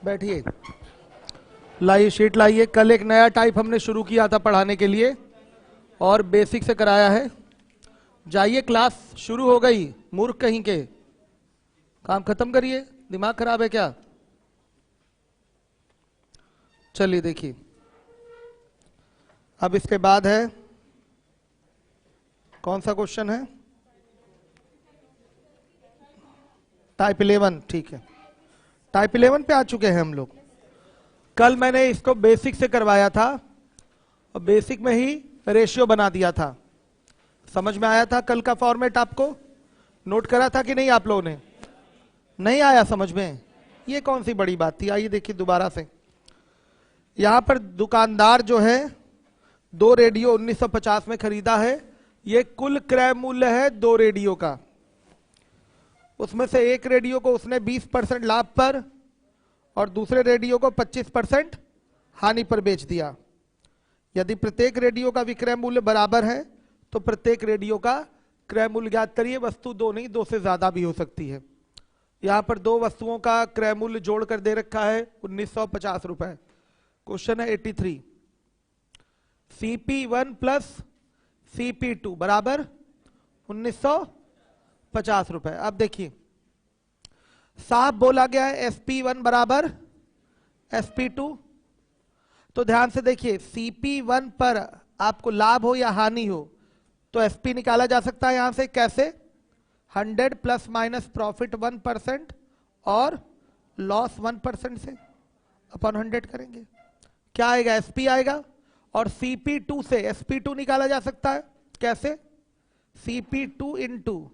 बैठिए, लाइए शीट लाइए। कल एक नया टाइप हमने शुरू किया था पढ़ाने के लिए और बेसिक से कराया है। जाइए, क्लास शुरू हो गई। मूर्ख कहीं के, काम खत्म करिए, दिमाग खराब है क्या? चलिए देखिए, अब इसके बाद है कौन सा क्वेश्चन है? टाइप 11। ठीक है, टाइप 11 पे आ चुके हैं हम लोग। कल मैंने इसको बेसिक से करवाया था और बेसिक में ही रेशियो बना दिया था। समझ में आया था कल का फॉर्मेट? आपको नोट करा था कि नहीं आप लोगों ने? नहीं आया समझ में? ये कौन सी बड़ी बात थी? आइए देखिए दोबारा से। यहां पर दुकानदार जो है 2 रेडियो 1950 में खरीदा है। ये कुल क्रय मूल्य है 2 रेडियो का। उसमें से एक रेडियो को उसने 20% लाभ पर और दूसरे रेडियो को 25% हानि पर बेच दिया। यदि प्रत्येक रेडियो का विक्रय मूल्य बराबर है तो प्रत्येक रेडियो का क्रय मूल्य ज्ञात करिए। वस्तु 2 नहीं, 2 से ज्यादा भी हो सकती है। यहां पर 2 वस्तुओं का क्रय मूल्य जोड़कर दे रखा है 1950 रुपए। क्वेश्चन है 83। CP1 प्लस CP2 बराबर 1950 रुपए। अब देखिए, साफ बोला गया है SP1 बराबर SP2। तो ध्यान से देखिए, CP1 पर आपको लाभ हो या हानि हो तो SP निकाला जा सकता है यहां से। कैसे? 100 प्लस माइनस प्रॉफिट 1% और लॉस 1% से अपॉन 100 करेंगे। क्या आएगा? SP आएगा। और CP2 से SP2 निकाला जा सकता है। कैसे? CP2 into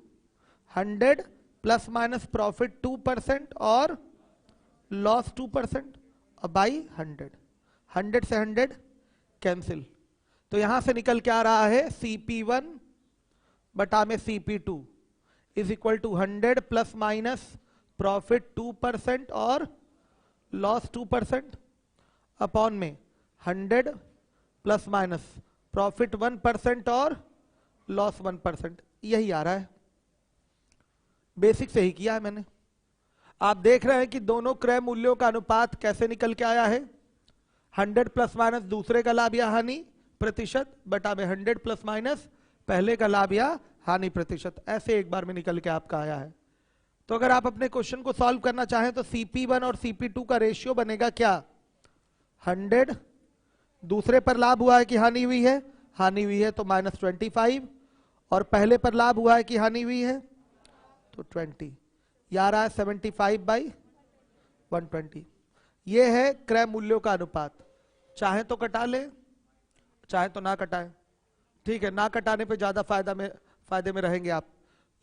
100 plus minus profit 2% और लॉस 2% और बाई 100। 100 से 100 कैंसिल। तो यहां से निकल के आ रहा है CP1 बटा में CP2 is equal to 100 plus minus profit 2% और लॉस 2% अपॉन में 100 प्लस माइनस प्रॉफिट 1% और लॉस 1%। यही आ रहा है, बेसिक से ही किया है मैंने। आप देख रहे हैं कि दोनों क्रय मूल्यों का अनुपात कैसे निकल के आया है। 100 प्लस माइनस दूसरे का लाभ या हानि प्रतिशत बटा में 100 प्लस माइनस पहले का लाभ या हानि प्रतिशत। ऐसे एक बार में निकल के आपका आया है। तो अगर आप अपने क्वेश्चन को सॉल्व करना चाहें तो CP1 और CP2 का रेशियो बनेगा क्या? 100 दूसरे पर लाभ हुआ है कि हानि हुई है? हानि हुई है तो माइनस 25, और पहले पर लाभ हुआ है कि हानि हुई है तो 20। यह आ रहा है 75/120। ये है क्रय मूल्यों का अनुपात। चाहे तो कटा ले, चाहे तो ना कटाए। ठीक है, ना कटाने पे ज्यादा फायदे में रहेंगे आप।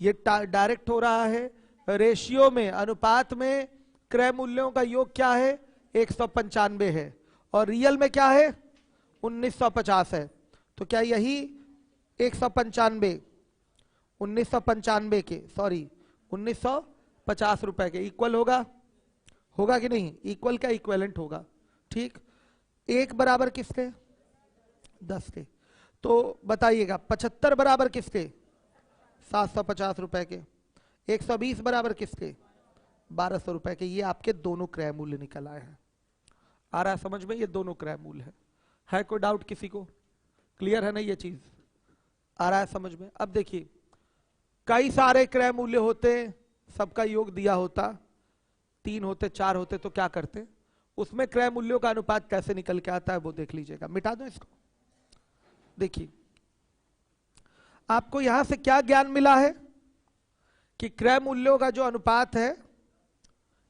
ये डायरेक्ट हो रहा है। रेशियो में, अनुपात में क्रय मूल्यों का योग क्या है? 195 है और रियल में क्या है? 1950 है। तो क्या यही 1995 के 1950 रुपए के इक्वल होगा? होगा कि नहीं? इक्वल क्या इक्विवेलेंट होगा। ठीक, एक बराबर किसके? 10 के। तो बताइएगा 75 बराबर किसके? 750 रुपए के। 120 बराबर किसके? 1200 रुपए के। ये आपके दोनों क्रय मूल्य निकल आए हैं। आ रहा है समझ में? ये दोनों क्रय मूल्य है कोई डाउट किसी को? क्लियर है ना ये चीज? आ रहा है समझ में? अब देखिए, कई सारे क्रय मूल्य होते, सबका योग दिया होता, 3 होते 4 होते तो क्या करते? उसमें क्रय मूल्यों का अनुपात कैसे निकल के आता है वो देख लीजिएगा। मिटा दो इसको। देखिए, आपको यहां से क्या ज्ञान मिला है कि क्रय मूल्यों का जो अनुपात है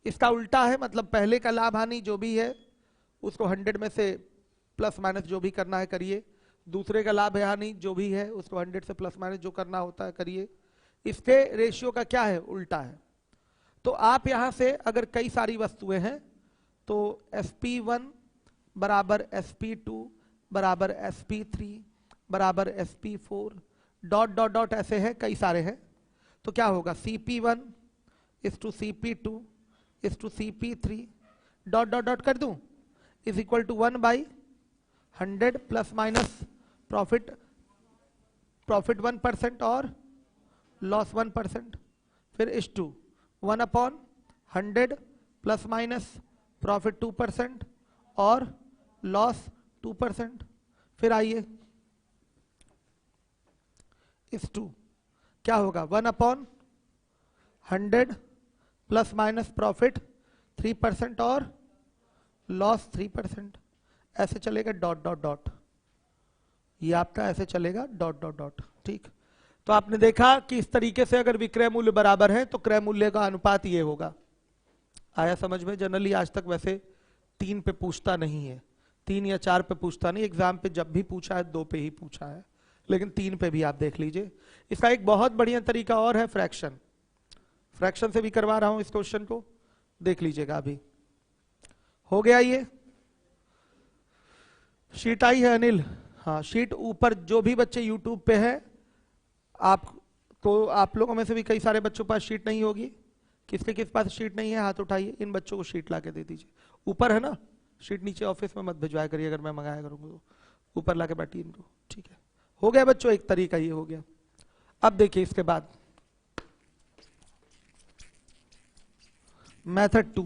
इसका उल्टा है। मतलब पहले का लाभ हानि जो भी है उसको 100 में से प्लस माइनस जो भी करना है करिए। दूसरे का लाभ हानि जो भी है उसको 100 से प्लस माइनस जो करना होता है करिए। इसके रेशियो का क्या है? उल्टा है। तो आप यहां से अगर कई सारी वस्तुएं हैं तो SP1 बराबर SP2 बराबर SP3 बराबर SP4 डॉट डॉट डॉट ऐसे है, कई सारे हैं। तो क्या होगा? CP1 is to CP2 is to CP3 dot dot dot कर दूं is equal to 1/100 plus minus profit 1% और लॉस 1%। फिर इस टू 1/100 प्लस माइनस प्रॉफिट 2% और लॉस 2%। फिर आइए इस 2 क्या होगा 1/100 प्लस माइनस प्रॉफिट 3% और लॉस 3%। ऐसे चलेगा डॉट डॉट डॉट, ये आपका ऐसे चलेगा डॉट डॉट डॉट। ठीक, तो आपने देखा कि इस तरीके से अगर विक्रय मूल्य बराबर है तो क्रय मूल्य का अनुपात ये होगा। आया समझ में? जनरली आज तक वैसे 3 पे पूछता नहीं है, 3 या 4 पे पूछता नहीं, एग्जाम पे जब भी पूछा है 2 पे ही पूछा है, लेकिन 3 पे भी आप देख लीजिए। इसका एक बहुत बढ़िया तरीका और है फ्रैक्शन, फ्रैक्शन से भी करवा रहा हूं इस क्वेश्चन को, देख लीजिएगा। अभी हो गया ये शीट आई है अनिल? हाँ, शीट ऊपर जो भी बच्चे यूट्यूब पे है, आप लोगों में से भी कई सारे बच्चों के पास शीट नहीं होगी। किसके किस पास शीट नहीं है हाथ उठाइए, इन बच्चों को शीट ला के दे दीजिए। ऊपर है ना शीट, नीचे ऑफिस में मत भिजवाया करिए, अगर मैं मंगाया करूंगा तो ऊपर ला के बैठिए इनको। ठीक है, हो गया बच्चों, एक तरीका ये हो गया। अब देखिए इसके बाद मेथड 2।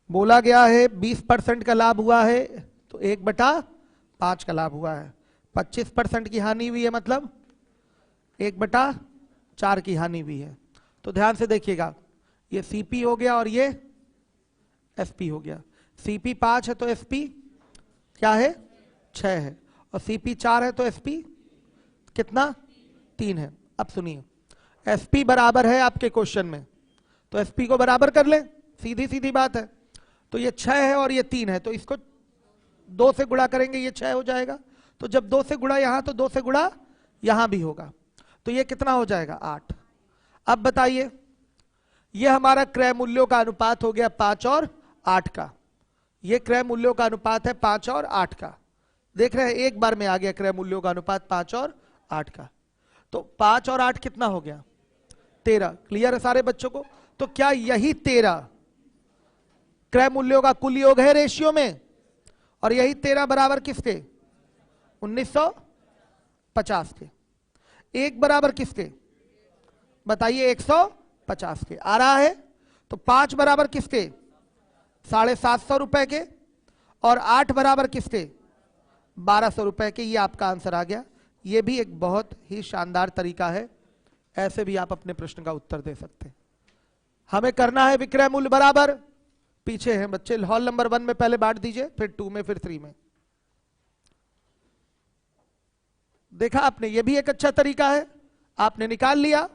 बोला गया है 20% का लाभ हुआ है तो 1/5 का लाभ हुआ है। 25% की हानि हुई है मतलब 1/4 की हानि हुई है। तो ध्यान से देखिएगा, ये सीपी हो गया और ये एसपी हो गया। सीपी 5 है तो एसपी क्या है 6 है, और सीपी 4 है तो एसपी कितना 3 है। अब सुनिए, एसपी बराबर है आपके क्वेश्चन में, तो एसपी को बराबर कर ले, सीधी सीधी बात है। तो ये 6 है और ये 3 है, तो इसको 2 से गुणा करेंगे, ये 6 हो जाएगा। तो जब 2 से गुणा यहां तो 2 से गुणा यहां भी होगा, तो ये कितना हो जाएगा 8। अब बताइए, ये हमारा क्रय मूल्यों का अनुपात हो गया 5 और 8 का। ये क्रय मूल्यों का अनुपात है 5 और 8 का। देख रहे हैं, एक बार में आ गया क्रय मूल्यों का अनुपात 5 और 8 का। तो 5 और 8 कितना हो गया 13। क्लियर है सारे बच्चों को? तो क्या यही 13 क्रय मूल्यों का कुल योग है रेशियो में, और यही 13 बराबर किसके 1950 के। एक बराबर किसके बताइए 150 के आ रहा है। तो 5 बराबर किसके 750 रुपए के, और 8 बराबर किसके 1200 रुपए के। ये आपका आंसर आ गया। ये भी एक बहुत ही शानदार तरीका है, ऐसे भी आप अपने प्रश्न का उत्तर दे सकते हैं। हमें करना है विक्रय मूल्य बराबर, पीछे हैं बच्चे, हॉल नंबर 1 में पहले बांट दीजिए, फिर 2 में, फिर 3 में। देखा आपने, ये भी एक अच्छा तरीका है, आपने निकाल लिया।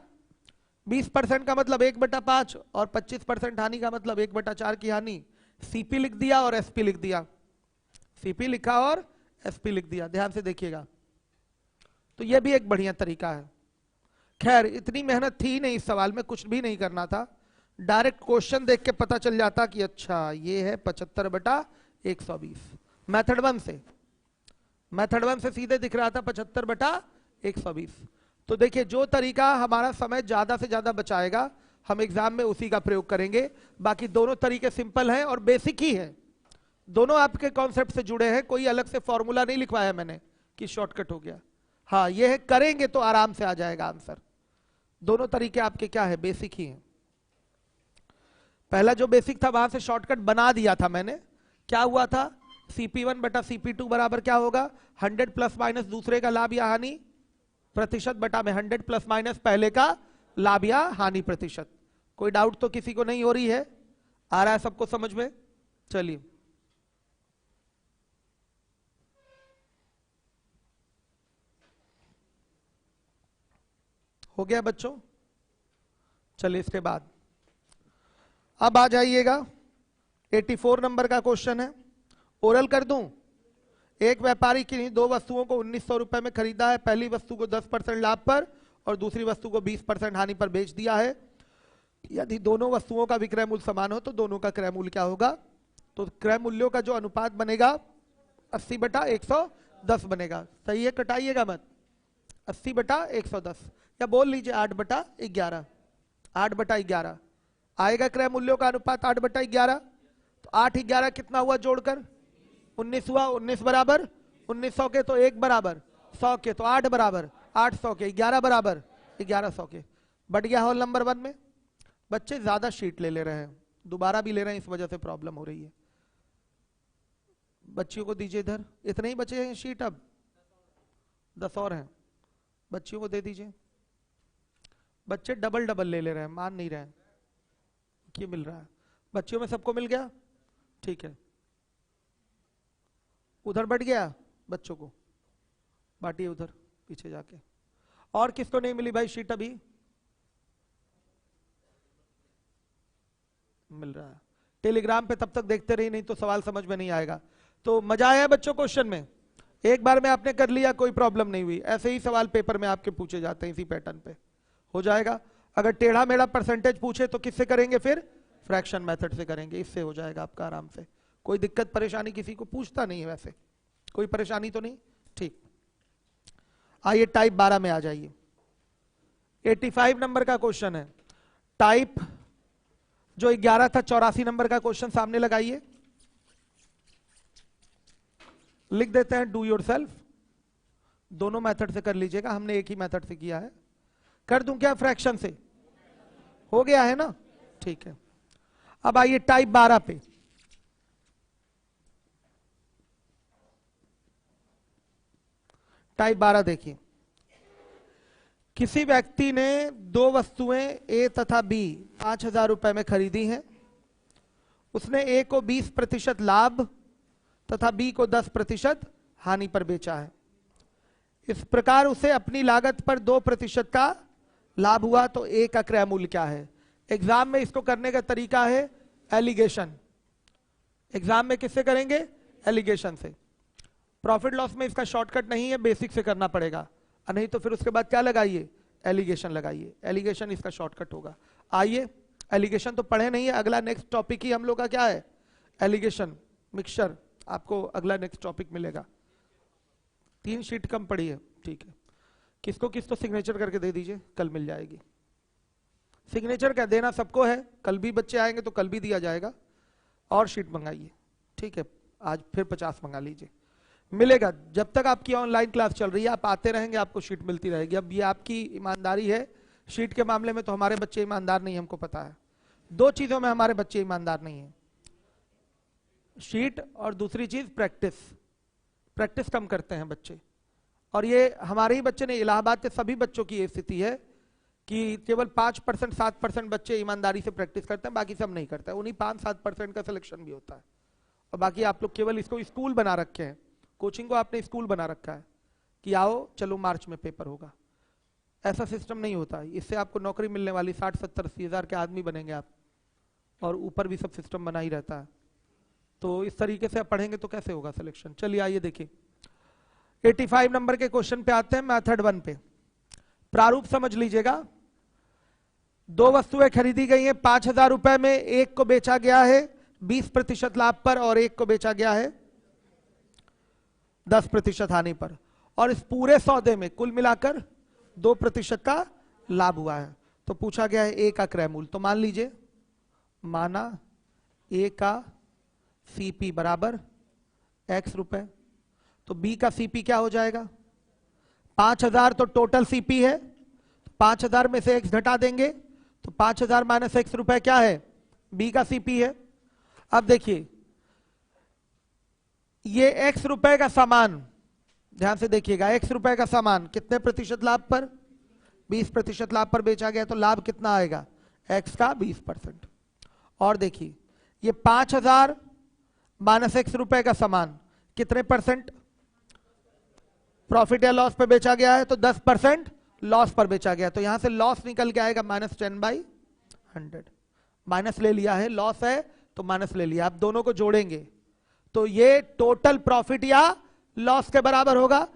20% का मतलब 1/5 और 25% हानि का मतलब 1/4 की हानि। सीपी लिख दिया और एसपी लिख दिया, सीपी लिखा और एसपी लिख दिया। ध्यान से देखिएगा, तो यह भी एक बढ़िया तरीका है। खैर इतनी मेहनत थी नहीं, इस सवाल में कुछ भी नहीं करना था, डायरेक्ट क्वेश्चन देख के पता चल जाता कि अच्छा ये है 75/120। मेथड 1 से सीधे दिख रहा था 75/120। तो देखिए, जो तरीका हमारा समय ज्यादा से ज्यादा बचाएगा हम एग्जाम में उसी का प्रयोग करेंगे। बाकी दोनों तरीके सिंपल हैं और बेसिक ही है, दोनों आपके कॉन्सेप्ट से जुड़े हैं। कोई अलग से फॉर्मूला नहीं लिखवाया मैंने कि शॉर्टकट हो गया। हाँ, ये है, करेंगे तो आराम से आ जाएगा आंसर। दोनों तरीके आपके क्या है, बेसिक ही हैं। पहला जो बेसिक था वहां से शॉर्टकट बना दिया था मैंने। क्या हुआ था, CP1/CP2 बराबर क्या होगा 100 प्लस माइनस दूसरे का लाभ या हानि प्रतिशत बटा में 100 प्लस माइनस पहले का लाभ या हानि प्रतिशत। कोई डाउट तो किसी को नहीं हो रही है? आ रहा है सबको समझ में? चलिए, हो गया बच्चों। चलिए इसके बाद अब आ जाइएगा, 84 नंबर का क्वेश्चन है, ओरल कर दूं। एक व्यापारी किन्हीं 2 वस्तुओं को 1900 रुपए में खरीदा है। पहली वस्तु को 10% लाभ पर और दूसरी वस्तु को 20% हानि पर बेच दिया है। यदि दोनों वस्तुओं का विक्रय मूल्य समान हो तो दोनों का क्रय मूल्य क्या होगा? तो क्रय मूल्यों का जो अनुपात बनेगा 80/110 बनेगा। सही है, कटाइएगा मत। 80/110 या बोल लीजिए 8/11। 8/11 आएगा क्रय मूल्यों का अनुपात 8/11। तो 8-11 कितना हुआ जोड़कर 19 हुआ। 19 बराबर 1900 के तो 1 बराबर 100 के, तो 8 बराबर 800 के, 11 बराबर 1100 के। बढ़ गया हॉल नंबर 1 में। बच्चे ज्यादा शीट ले रहे हैं, दोबारा भी ले रहे हैं, इस वजह से प्रॉब्लम हो रही है। बच्चियों को दीजिए इधर, इतने ही बचे हैं शीट, अब 10 और हैं, बच्चियों को दे दीजिए। बच्चे डबल डबल ले रहे हैं, मान नहीं रहे हैं, ये मिल रहा है बच्चियों में, सबको मिल गया, ठीक है। उधर बढ़ गया, बच्चों को बांटिए उधर पीछे जाके। और किसको नहीं मिली भाई शीट? अभी मिल रहा है टेलीग्राम पे, तब तक देखते रहिए, नहीं तो सवाल समझ में नहीं आएगा। तो मजा आया बच्चों क्वेश्चन में? एक बार में आपने कर लिया, कोई प्रॉब्लम नहीं हुई। ऐसे ही सवाल पेपर में आपके पूछे जाते हैं, इसी पैटर्न पे हो जाएगा। अगर टेढ़ा मेढ़ा परसेंटेज पूछे तो किससे करेंगे? फिर फ्रैक्शन मेथड से करेंगे, इससे हो जाएगा आपका आराम से। कोई दिक्कत परेशानी किसी को पूछता नहीं है, वैसे कोई परेशानी तो नहीं, ठीक। आइए टाइप 12 में आ जाइए। 85 नंबर का क्वेश्चन है। टाइप जो 11 था, 84 नंबर का क्वेश्चन सामने लगाइए, लिख देते हैं डू योरसेल्फ। दोनों मेथड से कर लीजिएगा, हमने एक ही मेथड से किया है। कर दूं क्या फ्रैक्शन से? हो गया है ना, ठीक है। अब आइए टाइप 12 पे। टाइप 12 देखिए, किसी व्यक्ति ने दो वस्तुएं ए तथा बी 5,000 रुपए में खरीदी हैं। उसने ए को 20% लाभ तथा बी को 10% हानि पर बेचा है। इस प्रकार उसे अपनी लागत पर 2% का लाभ हुआ, तो ए का क्रय मूल्य क्या है? एग्जाम में इसको करने का तरीका है एलिगेशन। एग्जाम में किससे करेंगे? एलिगेशन से। प्रॉफिट लॉस में इसका शॉर्टकट नहीं है, बेसिक से करना पड़ेगा, नहीं तो फिर उसके बाद क्या लगाइए? एलिगेशन लगाइए। एलिगेशन इसका शॉर्टकट होगा। आइए, एलिगेशन तो पढ़े नहीं है, अगला नेक्स्ट टॉपिक ही हम लोग का क्या है? Alligation mixture. आपको अगला नेक्स्ट टॉपिक मिलेगा। 3 शीट कम पड़ी है, ठीक है। किसको किसको सिग्नेचर करके दे दीजिए, कल मिल जाएगी। सिग्नेचर क्या देना सबको है, कल भी बच्चे आएंगे तो कल भी दिया जाएगा। और शीट मंगाइए, ठीक है। आज फिर 50 मंगा लीजिए, मिलेगा। जब तक आपकी ऑनलाइन क्लास चल रही है, आप आते रहेंगे, आपको शीट मिलती रहेगी। अब ये आपकी ईमानदारी है। शीट के मामले में तो हमारे बच्चे ईमानदार नहीं, हमको पता है। 2 चीजों में हमारे बच्चे ईमानदार नहीं है, शीट और दूसरी चीज प्रैक्टिस। प्रैक्टिस कम करते हैं बच्चे, और ये हमारे ही बच्चे नहीं, इलाहाबाद के सभी बच्चों की ये स्थिति है कि केवल 5% 7% बच्चे ईमानदारी से प्रैक्टिस करते हैं, बाकी सब नहीं करते हैं। उन्हीं 5-7% का सिलेक्शन भी होता है, और बाकी आप लोग केवल इसको स्कूल बना रखे हैं। कोचिंग को आपने स्कूल बना रखा है कि आओ चलो मार्च में पेपर होगा। ऐसा सिस्टम नहीं होता। इससे आपको नौकरी मिलने वाली 60-70-80 हज़ार के आदमी बनेंगे आप, और ऊपर भी सब सिस्टम बना ही रहता है। तो इस तरीके से आप पढ़ेंगे तो कैसे होगा सिलेक्शन? चलिए आइए देखिए, 85 नंबर के क्वेश्चन पे आते हैं, मेथड 1 पे। प्रारूप समझ लीजिएगा। 2 वस्तुएं खरीदी गई हैं 5,000 रुपए में। एक को बेचा गया है 20% लाभ पर, और एक को बेचा गया है 10% हानि पर। और इस पूरे सौदे में कुल मिलाकर 2% का लाभ हुआ है। तो पूछा गया है ए का क्रय मूल्य। तो मान लीजिए, माना ए का सीपी बराबर x रुपए, तो बी का सीपी क्या हो जाएगा? 5,000 तो टोटल सीपी है, 5,000 में से x घटा देंगे, तो 5,000 माइनस x रुपए क्या है? बी का सीपी है। अब देखिए, ये x रुपए का सामान, ध्यान से देखिएगा, x रुपए का सामान कितने प्रतिशत लाभ पर? 20% लाभ पर बेचा गया, तो लाभ कितना आएगा? x का 20%। और देखिए, ये 5,000 माइनस x रुपए का सामान कितने परसेंट प्रॉफिट या लॉस पे बेचा गया है? तो 10% लॉस पर बेचा गया। तो यहां से लॉस निकल के आएगा -10/100। माइनस ले लिया है, लॉस है तो माइनस ले लिया। आप दोनों को जोड़ेंगे तो ये टोटल प्रॉफिट या लॉस के बराबर होगा।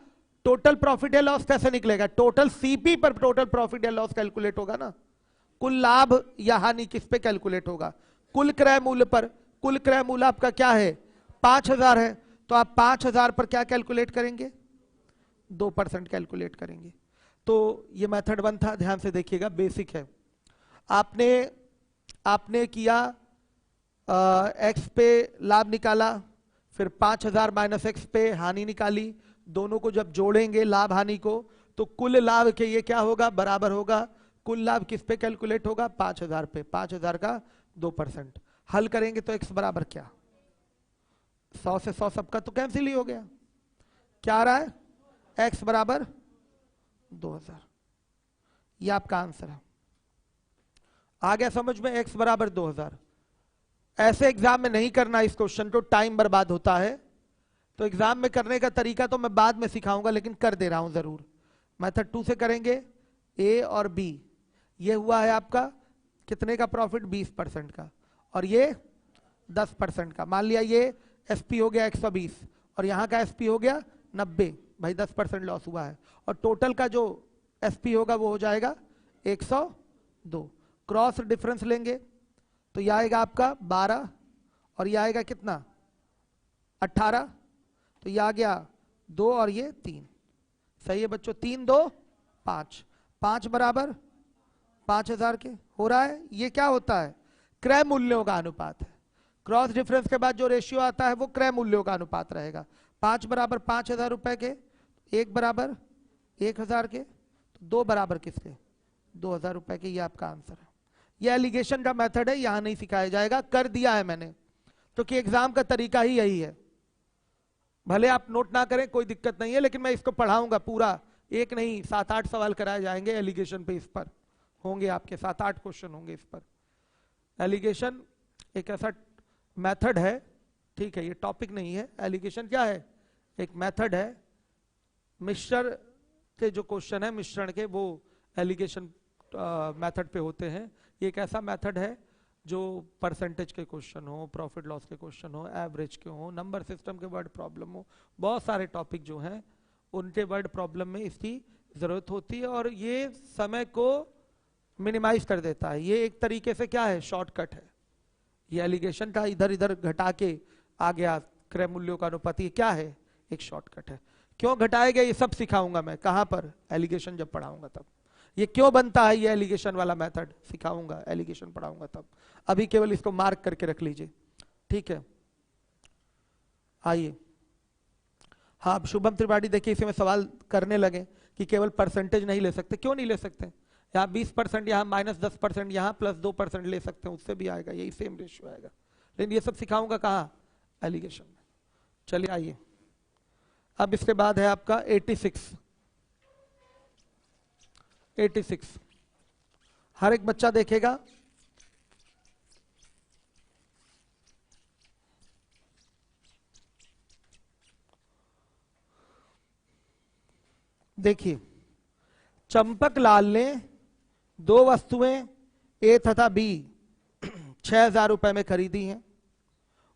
टोटल प्रॉफिट या लॉस कैसे निकलेगा? टोटल सीपी पर टोटल प्रॉफिट या लॉस कैलकुलेट होगा ना। कुल लाभ या हानि किस पे कैलकुलेट होगा? कुल क्रय मूल्य पर। कुल क्रय मूल्य आपका क्या है? 5,000 है, तो आप 5,000 पर क्या कैलकुलेट करेंगे? 2% कैलकुलेट करेंगे। तो ये मेथड 1 था, ध्यान से देखिएगा, बेसिक है। आपने किया एक्स पे लाभ निकाला, फिर 5,000 माइनस एक्स पे हानि निकाली। दोनों को जब जोड़ेंगे लाभ हानि को, तो कुल लाभ के ये क्या होगा? बराबर होगा कुल लाभ किस पे कैलकुलेट होगा? 5000 पे। 5000 का 2%। हल करेंगे तो x बराबर क्या? 100 से 100 सबका तो कैंसिल ही हो गया। क्या आ रहा है? x बराबर 2000। ये आपका आंसर है। आ गया समझ में? x बराबर 2000। ऐसे एग्जाम में नहीं करना इस क्वेश्चन को, टाइम बर्बाद होता है। तो एग्जाम में करने का तरीका तो मैं बाद में सिखाऊंगा, लेकिन कर दे रहा हूं जरूर। मेथड 2 से करेंगे। ए और बी, ये हुआ है आपका कितने का प्रॉफिट? 20% का, और ये 10% का। मान लिया ये एसपी हो गया 120 और यहां का एसपी हो गया 90, भाई 10% लॉस हुआ है। और टोटल का जो एसपी होगा वो हो जाएगा 102। क्रॉस डिफरेंस लेंगे तो यह आएगा आपका 12 और यह आएगा कितना? 18। तो यह आ गया 2 और ये 3। सही है बच्चों? 3 2 5, 5 बराबर 5000 के हो रहा है। ये क्या होता है? क्रय मूल्यों का अनुपात है। क्रॉस डिफरेंस के बाद जो रेशियो आता है वो क्रय मूल्यों का अनुपात रहेगा। 5 बराबर 5000 रुपए के, 1 बराबर 1000 के, तो 2 बराबर किसके? 2000 रुपए के। ये आपका आंसर है। ये एलिगेशन का मेथड है, यहां नहीं सिखाया जाएगा, कर दिया है मैंने, क्योंकि एग्जाम का तरीका ही यही है। भले आप नोट ना करें कोई दिक्कत नहीं है, लेकिन मैं इसको पढ़ाऊंगा पूरा। एक नहीं 7-8 सवाल कराए जाएंगे एलिगेशन पे। इस पर होंगे आपके 7-8 क्वेश्चन होंगे इस पर। एलिगेशन एक ऐसा मेथड है, ठीक है, ये टॉपिक नहीं है। एलिगेशन क्या है? एक मेथड है। मिश्रण के जो क्वेश्चन है मिश्रण के, वो एलिगेशन मेथड पे होते हैं। ये एक ऐसा मेथड है जो परसेंटेज के क्वेश्चन हो, प्रॉफिट लॉस के क्वेश्चन हो, एवरेज के हो, नंबर सिस्टम के वर्ड प्रॉब्लम हो, बहुत सारे टॉपिक जो हैं उनके वर्ड प्रॉब्लम में इसकी जरूरत होती है। और ये समय को मिनिमाइज कर देता है। ये एक तरीके से क्या है? शॉर्टकट है। ये एलिगेशन का इधर इधर घटा के आ गया क्रय मूल्यों का अनुपात, ये क्या है? एक शॉर्टकट है। क्यों घटाया गया ये सब सिखाऊंगा मैं। कहां पर? एलिगेशन जब पढ़ाऊंगा तब। ये क्यों बनता है ये एलिगेशन वाला मेथड सिखाऊंगा, एलिगेशन पढ़ाऊंगा तब। अभी केवल इसको मार्क करके रख लीजिए, ठीक है। आइए, हाँ, शुभम त्रिपाठी देखिए इसमें सवाल करने लगे कि केवल परसेंटेज नहीं ले सकते। क्यों नहीं ले सकते? यहाँ 20%, यहाँ -10%, यहाँ +2% ले सकते हैं, उससे भी आएगा, यही सेम रेशियो आएगा। लेकिन ये सब सिखाऊंगा कहाँ? एलिगेशन में। चलिए आइए, अब इसके बाद है आपका 86। हर एक बच्चा देखेगा। देखिए, चंपक लाल ने 2 वस्तुएं ए तथा बी 6000 रुपए में खरीदी हैं।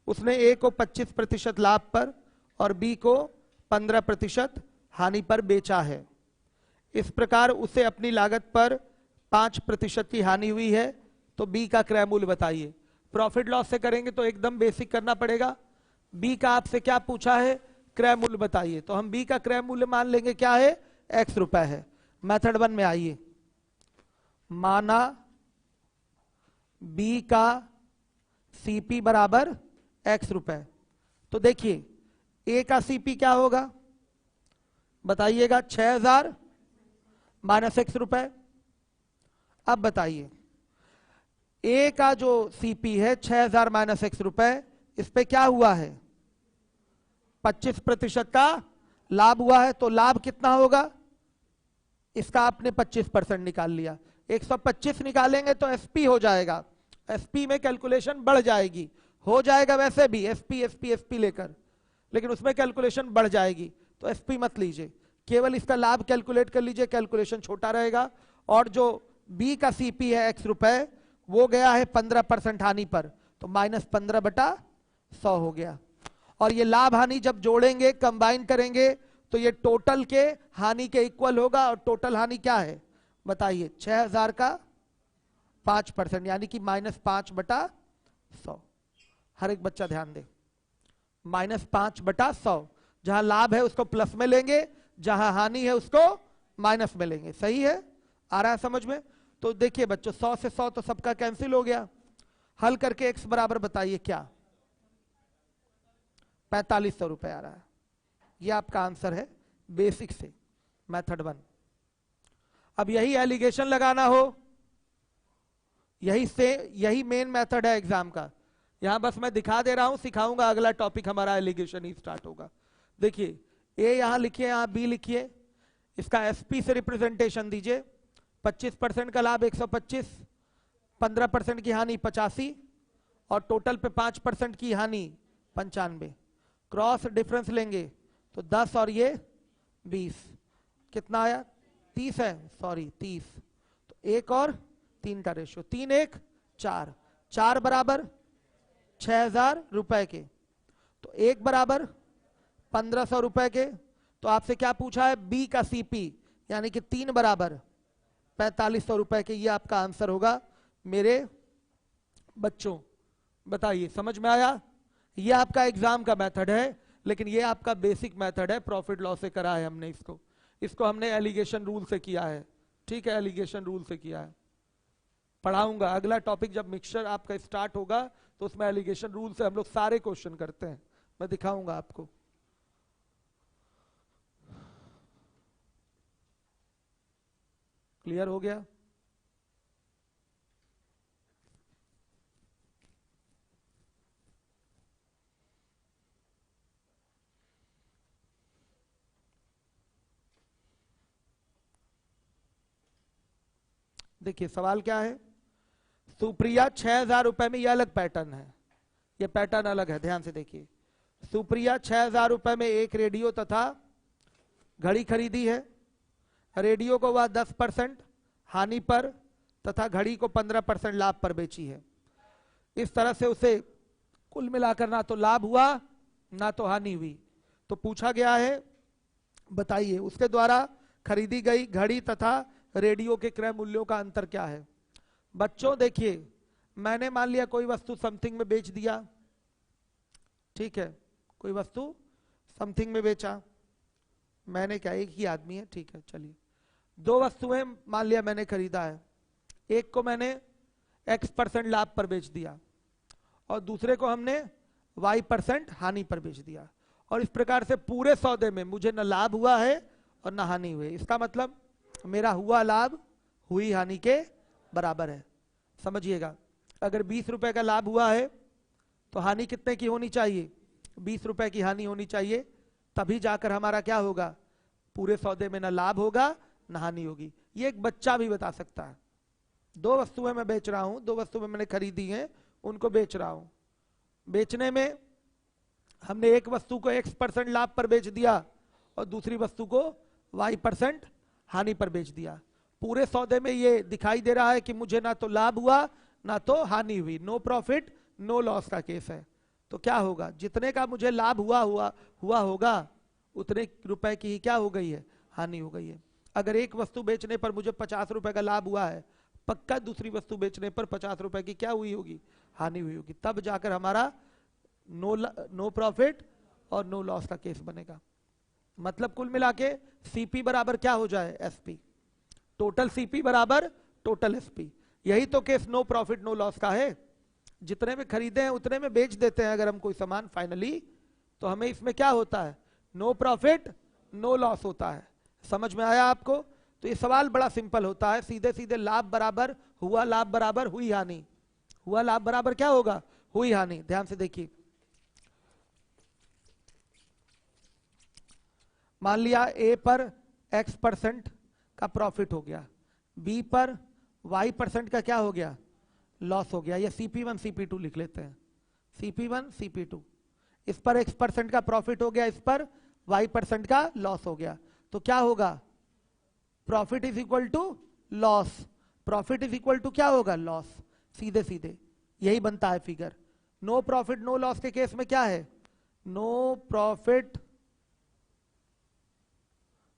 उसने ए को 25% लाभ पर और बी को 15% हानि पर बेचा है। इस प्रकार उसे अपनी लागत पर 5% की हानि हुई है। तो बी का क्रय मूल्य बताइए। प्रॉफिट लॉस से करेंगे तो एकदम बेसिक करना पड़ेगा। बी का आपसे क्या पूछा है? क्रय मूल्य बताइए। तो हम बी का क्रय मूल्य मान लेंगे क्या है? x रुपए है। मेथड 1 में आइए, माना बी का सीपी बराबर x रुपए। तो देखिए ए का सीपी क्या होगा बताइएगा? 6000 माइनस x रुपए। अब बताइए ए का जो सीपी है 6000 माइनस x रुपए, इस पे क्या हुआ है? 25% का लाभ हुआ है। तो लाभ कितना होगा? इसका आपने 25% निकाल लिया। 125 निकालेंगे तो एसपी हो जाएगा। एसपी में कैलकुलेशन बढ़ जाएगी, हो जाएगा वैसे भी एसपी एसपी एसपी लेकर, लेकिन उसमें कैलकुलेशन बढ़ जाएगी। तो एसपी मत लीजिए, केवल इसका लाभ कैलकुलेट कर लीजिए, कैलकुलेशन छोटा रहेगा। और जो बी का सीपी है x रुपए, वो गया है 15% हानि पर, तो -15/100 हो गया। और ये लाभ हानि जब जोड़ेंगे, कंबाइन करेंगे, तो ये टोटल के हानि के इक्वल होगा। और टोटल हानि क्या है बताइए? 6000 का 5%, यानी कि -5/100। हर एक बच्चा ध्यान दे, -5/100। जहां लाभ है उसको प्लस में लेंगे, जहां हानि है उसको माइनस में लेंगे। सही है? आ रहा है समझ में? तो देखिए बच्चों, 100 से 100 तो सबका कैंसिल हो गया। हल करके x बराबर बताइए क्या? 4500 रुपए आ रहा है। ये आपका आंसर है बेसिक से, मेथड 1। अब यही एलिगेशन लगाना हो यही मेन मेथड है एग्जाम का। यहां बस मैं दिखा दे रहा हूं, सिखाऊंगा, अगला टॉपिक हमारा एलिगेशन ही स्टार्ट होगा। देखिए ए यहां लिखिए, यहां बी लिखिए, इसका एसपी से रिप्रेजेंटेशन दीजिए। 25% का लाभ 125, 15% की हानि 85 और टोटल पे 5% की हानि 95। क्रॉस डिफरेंस लेंगे तो 10 और ये 20, कितना आया 30 है, सॉरी 30। तो 1 और 3 का रेशियो, 3 1 4, 4 बराबर 6000 रुपए के, तो 1 बराबर 1500 रुपए के। तो आपसे क्या पूछा है, बी का सीपी यानी कि 3 बराबर 4500 रुपए के। ये आपका आंसर होगा मेरे बच्चों। बताइए समझ में आया? ये आपका एग्जाम का मेथड है, लेकिन ये आपका बेसिक मेथड है, प्रॉफिट लॉस से करा है हमने इसको हमने एलिगेशन रूल से किया है। ठीक है, एलिगेशन रूल से किया है। पढ़ाऊंगा अगला टॉपिक जब मिक्सचर आपका स्टार्ट होगा तो उसमें एलिगेशन रूल से हम लोग सारे क्वेश्चन करते हैं, मैं दिखाऊंगा आपको। क्लियर हो गया? देखिए सवाल क्या है, सुप्रिया 6000 रुपए में, यह अलग पैटर्न है, यह पैटर्न अलग है, ध्यान से देखिए। सुप्रिया 6000 रुपए में एक रेडियो तथा घड़ी खरीदी है। रेडियो को वह 10% हानि पर तथा घड़ी को 15% लाभ पर बेची है। इस तरह से उसे कुल मिलाकर ना तो लाभ हुआ ना तो हानि हुई। तो पूछा गया है, बताइए उसके द्वारा खरीदी गई घड़ी तथा रेडियो के क्रय मूल्यों का अंतर क्या है। बच्चों देखिए, मैंने मान लिया कोई वस्तु समथिंग में बेच दिया, ठीक है, कोई वस्तु समथिंग में बेचा, मैंने क्या, एक ही आदमी है, ठीक है, चलिए 2 वस्तुएं मान लिया मैंने खरीदा है। एक को मैंने X% लाभ पर बेच दिया और दूसरे को हमने Y% हानि पर बेच दिया। और इस प्रकार से पूरे सौदे में मुझे न लाभ हुआ है और न हानि हुई। इसका मतलब मेरा हुआ लाभ हुई हानि के बराबर है। समझिएगा, अगर 20 रुपए का लाभ हुआ है तो हानि कितने की होनी चाहिए, 20 रुपए की हानि होनी चाहिए, तभी जाकर हमारा क्या होगा, पूरे सौदे में न लाभ होगा न हानि होगी। ये एक बच्चा भी बता सकता है। 2 वस्तुएं मैं बेच रहा हूं, 2 वस्तुएं मैंने खरीदी हैं, उनको बेच रहा हूं। बेचने में हमने एक वस्तु को X% लाभ पर बेच दिया और दूसरी वस्तु को Y% हानि पर बेच दिया। पूरे सौदे में ये दिखाई दे रहा है कि मुझे ना तो लाभ हुआ ना तो हानि हुई, नो प्रॉफिट नो लॉस का केस है। तो क्या होगा, जितने का मुझे लाभ हुआ होगा उतने रुपए की ही क्या हो गई है, हानि हो गई है। अगर एक वस्तु बेचने पर मुझे 50 रुपए का लाभ हुआ है, पक्का दूसरी वस्तु बेचने पर 50 रुपए की क्या हुई होगी, हानि हुई होगी। तब जाकर हमारा नो प्रॉफिट और नो लॉस का केस बनेगा। मतलब कुल मिला के सीपी बराबर क्या हो जाए, एसपी। टोटल सीपी बराबर टोटल एसपी। यही तो case no profit no loss का है। जितने में खरीदे हैं उतने में बेच देते हैं अगर हम कोई सामान फाइनली, तो हमें इसमें क्या होता है, नो प्रॉफिट नो लॉस होता है। समझ में आया आपको? तो ये सवाल बड़ा सिंपल होता है, सीधे सीधे लाभ बराबर हुआ लाभ बराबर हुई हानि, हुआ लाभ बराबर क्या होगा, हुई हानि। ध्यान से देखिए, मान लिया ए पर X% का प्रॉफिट हो गया, बी पर Y% का क्या हो गया, लॉस हो गया। ये CP1 CP2 लिख लेते हैं, CP1 CP2। इस पर X% का प्रॉफिट हो गया, इस पर Y% का लॉस हो गया। तो क्या होगा, profit is equal to loss, profit is equal to क्या होगा, लॉस। सीधे सीधे यही बनता है figure. No profit no loss के केस में क्या है, no profit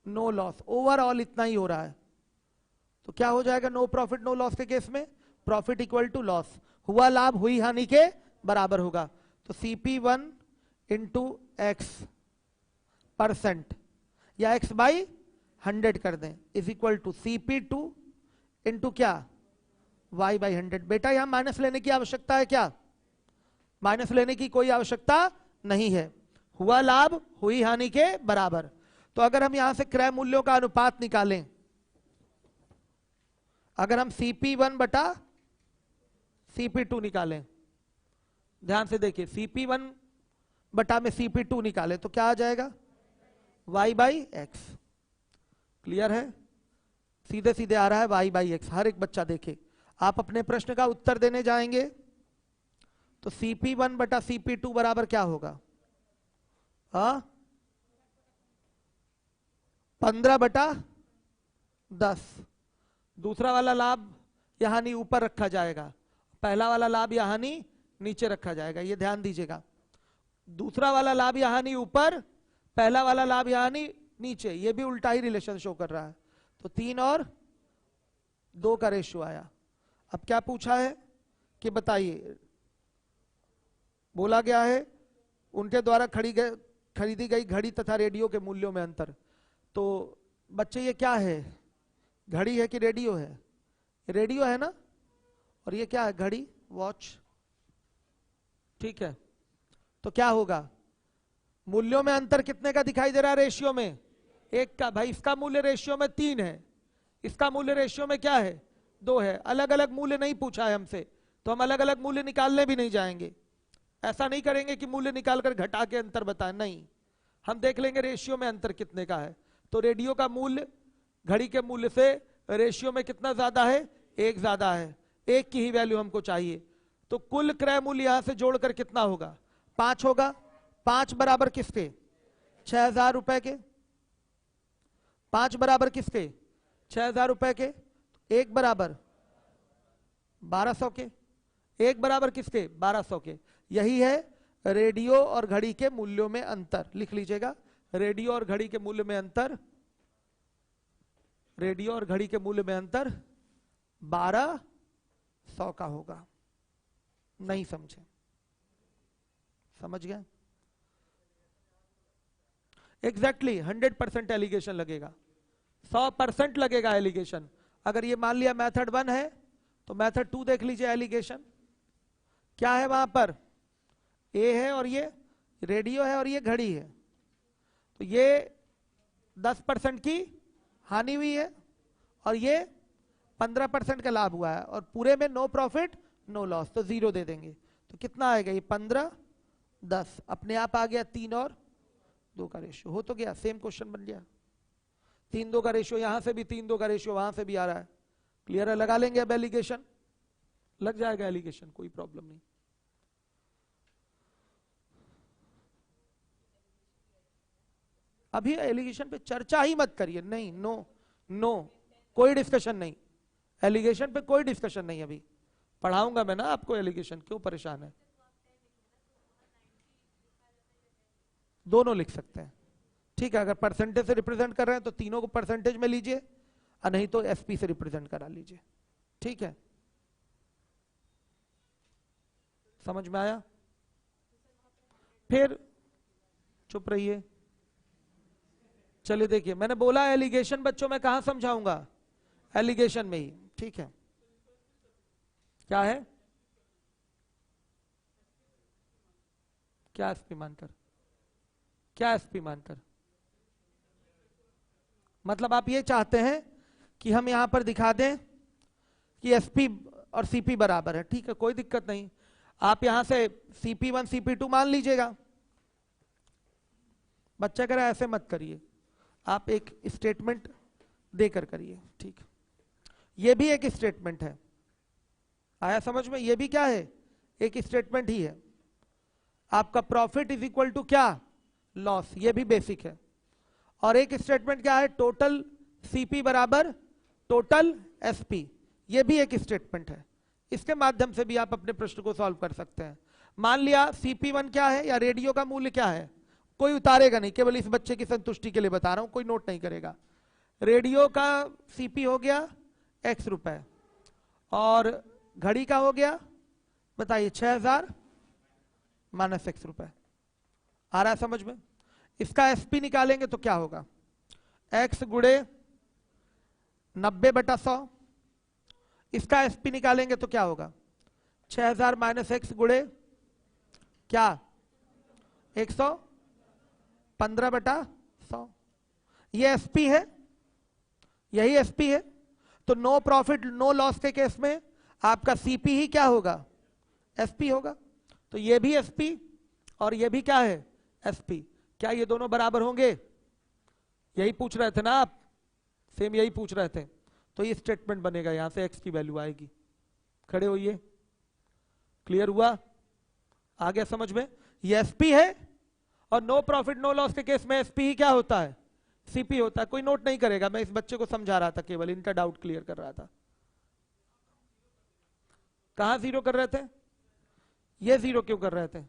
no loss, overall इतना ही हो रहा है। तो क्या हो जाएगा नो प्रॉफिट नो लॉस के केस में, प्रॉफिट इक्वल टू लॉस, हुआ लाभ हुई हानि के बराबर होगा। तो CP1 इंटू X% या X बाई 100 कर दें is equal to CP2 into क्या, Y बाई 100। बेटा यहां माइनस लेने की आवश्यकता है क्या, माइनस लेने की कोई आवश्यकता नहीं है, हुआ लाभ हुई हानि के बराबर। तो अगर हम यहां से क्रय मूल्यों का अनुपात निकालें, अगर हम CP1 बटा CP2 निकालें, ध्यान से देखिए, CP1 बटा में CP2 निकाले तो क्या आ जाएगा, y/x। क्लियर है, सीधे सीधे आ रहा है y/x। हर एक बच्चा देखे, आप अपने प्रश्न का उत्तर देने जाएंगे तो CP1 बटा CP2 बराबर क्या होगा, 15/10। दूसरा वाला लाभ यहां नहीं ऊपर रखा जाएगा, पहला वाला लाभ यहां नहीं नीचे रखा जाएगा, ये ध्यान दीजिएगा। दूसरा वाला लाभ यहां नहीं ऊपर, पहला वाला लाभ यहां नहीं नीचे, ये भी उल्टा ही रिलेशन शो कर रहा है। तो 3 और 2 का रेशियो आया। अब क्या पूछा है कि बताइए, बोला गया है उनके द्वारा खरीदी गई घड़ी तथा रेडियो के मूल्यों में अंतर। तो बच्चे ये क्या है, घड़ी है कि रेडियो है, रेडियो है ना, और ये क्या है, घड़ी, वॉच, ठीक है। तो क्या होगा, मूल्यों में अंतर कितने का दिखाई दे रहा है, रेशियो में 1 का। भाई इसका मूल्य रेशियो में 3 है, इसका मूल्य रेशियो में क्या है, 2 है। अलग अलग मूल्य नहीं पूछा है हमसे, तो हम अलग अलग मूल्य निकालने भी नहीं जाएंगे। ऐसा नहीं करेंगे कि मूल्य निकालकर घटा के अंतर बताएं, नहीं, हम देख लेंगे रेशियो में अंतर कितने का है। तो रेडियो का मूल्य घड़ी के मूल्य से रेशियो में कितना ज्यादा है, 1 ज्यादा है, 1 की ही वैल्यू हमको चाहिए। तो कुल क्रय मूल्य यहां से जोड़कर कितना होगा, 5 होगा। 5 बराबर किसके, 6,000 रुपए के। 5 बराबर किसके, 6,000 रुपए के। 1 बराबर 1,200 के। 1 बराबर किसके, 1,200 के। यही है रेडियो और घड़ी के मूल्यों में अंतर। लिख लीजिएगा, रेडियो और घड़ी के मूल्य में अंतर, रेडियो और घड़ी के मूल्य में अंतर 1,200 का होगा। नहीं समझे, समझ गया, एग्जैक्टली 100% एलिगेशन लगेगा, 100% लगेगा एलिगेशन। अगर ये मान लिया मेथड 1 है तो मेथड 2 देख लीजिए, एलिगेशन क्या है वहां पर, ए है और ये रेडियो है और ये घड़ी है। तो ये 10% की हानि हुई है और ये 15% का लाभ हुआ है, और पूरे में नो प्रॉफिट नो लॉस, तो 0 दे देंगे। तो कितना आएगा, ये 15, 10 अपने आप आ गया। 3 और 2 का रेशियो हो तो गया, सेम क्वेश्चन बन गया। 3-2 का रेशियो यहां से भी, 3-2 का रेशियो वहां से भी आ रहा है। क्लियर है, लगा लेंगे अब एलिगेशन, लग जाएगा एलिगेशन, कोई प्रॉब्लम नहीं। अभी एलिगेशन पे चर्चा ही मत करिए, नहीं, नो नो, कोई डिस्कशन नहीं, एलिगेशन पे कोई डिस्कशन नहीं। अभी पढ़ाऊंगा मैं ना आपको एलिगेशन, क्यों परेशान है। दोनों लिख सकते हैं, ठीक है। अगर परसेंटेज से रिप्रेजेंट कर रहे हैं तो तीनों को परसेंटेज में लीजिए, और नहीं तो एसपी से रिप्रेजेंट करा लीजिए, ठीक है। समझ में आया, फिर चुप रहिए। चलिए देखिए, मैंने बोला एलिगेशन बच्चों में कहां समझाऊंगा, एलिगेशन में ही, ठीक है। क्या है, क्या एसपी मानकर, क्या एसपी मानकर, मतलब आप ये चाहते हैं कि हम यहां पर दिखा दें कि एसपी और सीपी बराबर है, ठीक है, कोई दिक्कत नहीं। आप यहां से CP1 CP2 मान लीजिएगा। बच्चा कह रहा है ऐसे मत करिए, आप एक स्टेटमेंट देकर करिए, ठीक। ये भी एक स्टेटमेंट है, आया समझ में, ये भी क्या है, एक स्टेटमेंट ही है। आपका प्रॉफिट इज इक्वल टू क्या, लॉस, ये भी बेसिक है। और एक स्टेटमेंट क्या है, टोटल सीपी बराबर टोटल एसपी, ये भी एक स्टेटमेंट है। इसके माध्यम से भी आप अपने प्रश्न को सॉल्व कर सकते हैं। मान लिया CP1 क्या है या रेडियो का मूल्य क्या है, कोई उतारेगा नहीं, केवल इस बच्चे की संतुष्टि के लिए बता रहा हूं, कोई नोट नहीं करेगा। रेडियो का CP हो गया X रुपए, और घड़ी का हो गया, बताइए 6,000 माइनस X रुपए। आ रहा है समझ में। इसका SP निकालेंगे तो क्या होगा, X गुणे 90/100। इसका SP निकालेंगे तो क्या होगा, 6,000 माइनस X गुणे क्या, 115/100। ये SP है, यही SP है। तो नो प्रॉफिट नो लॉस के केस में आपका CP ही क्या होगा, एसपी होगा। तो ये भी एसपी और ये भी क्या है, एसपी। क्या ये दोनों बराबर होंगे? यही पूछ रहे थे ना आप, सेम यही पूछ रहे थे। तो ये स्टेटमेंट बनेगा, यहां से एक्स की वैल्यू आएगी। खड़े होइए, क्लियर हुआ? आ गया समझ में? ये एसपी है और नो प्रॉफिट नो लॉस के केस में एसपी ही क्या होता है, सीपी होता है। कोई नोट नहीं करेगा, मैं इस बच्चे को समझा रहा था, केवल इनका डाउट क्लियर कर रहा था। कहां जीरो कर रहे थे? ये जीरो क्यों कर रहे थे?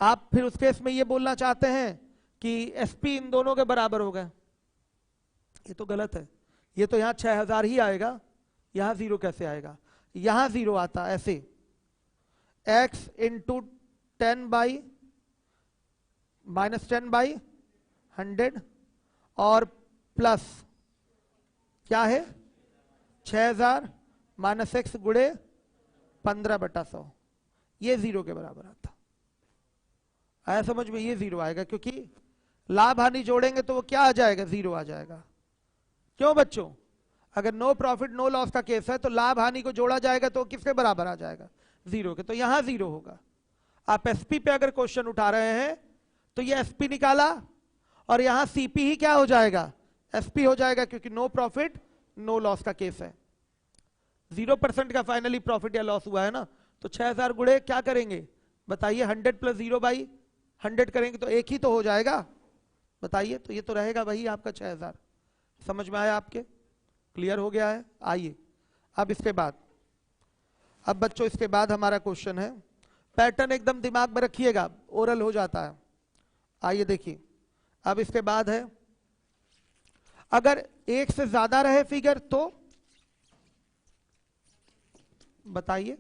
आप फिर उस केस में ये बोलना चाहते हैं कि एसपी इन दोनों के बराबर हो गए। ये तो गलत है। ये तो यहां 6000 ही आएगा, यहां जीरो कैसे आएगा? यहां जीरो आता ऐसे, x इंटू 10 बाई -10/100 और प्लस क्या है 6000 माइनस x गुणे 15/100, ये जीरो के बराबर आता। आया समझ में? ये जीरो आएगा क्योंकि लाभ हानि जोड़ेंगे तो वो क्या आ जाएगा, जीरो आ जाएगा। क्यों बच्चों? अगर नो प्रॉफिट नो लॉस का केस है तो लाभ हानि को जोड़ा जाएगा तो किसके बराबर आ जाएगा, जीरो के। तो यहां जीरो होगा। आप एसपी पे अगर क्वेश्चन उठा रहे हैं तो ये एसपी निकाला और यहां सीपी ही क्या हो जाएगा, एसपी हो जाएगा, क्योंकि नो प्रॉफिट नो लॉस का केस है। 0% का फाइनली प्रॉफिट या लॉस हुआ है ना, तो 6000 गुणे क्या करेंगे बताइए, 100 + 0/100 करेंगे तो एक ही तो हो जाएगा, बताइए। तो ये तो रहेगा वही आपका 6000। समझ में आया आपके? क्लियर हो गया है? आइए अब इसके बाद, अब बच्चों इसके बाद हमारा क्वेश्चन है, पैटर्न एकदम दिमाग में रखिएगा, ओरल हो जाता है। आइए देखिए, अब इसके बाद है, अगर एक से ज्यादा रहे फिगर तो बताइए।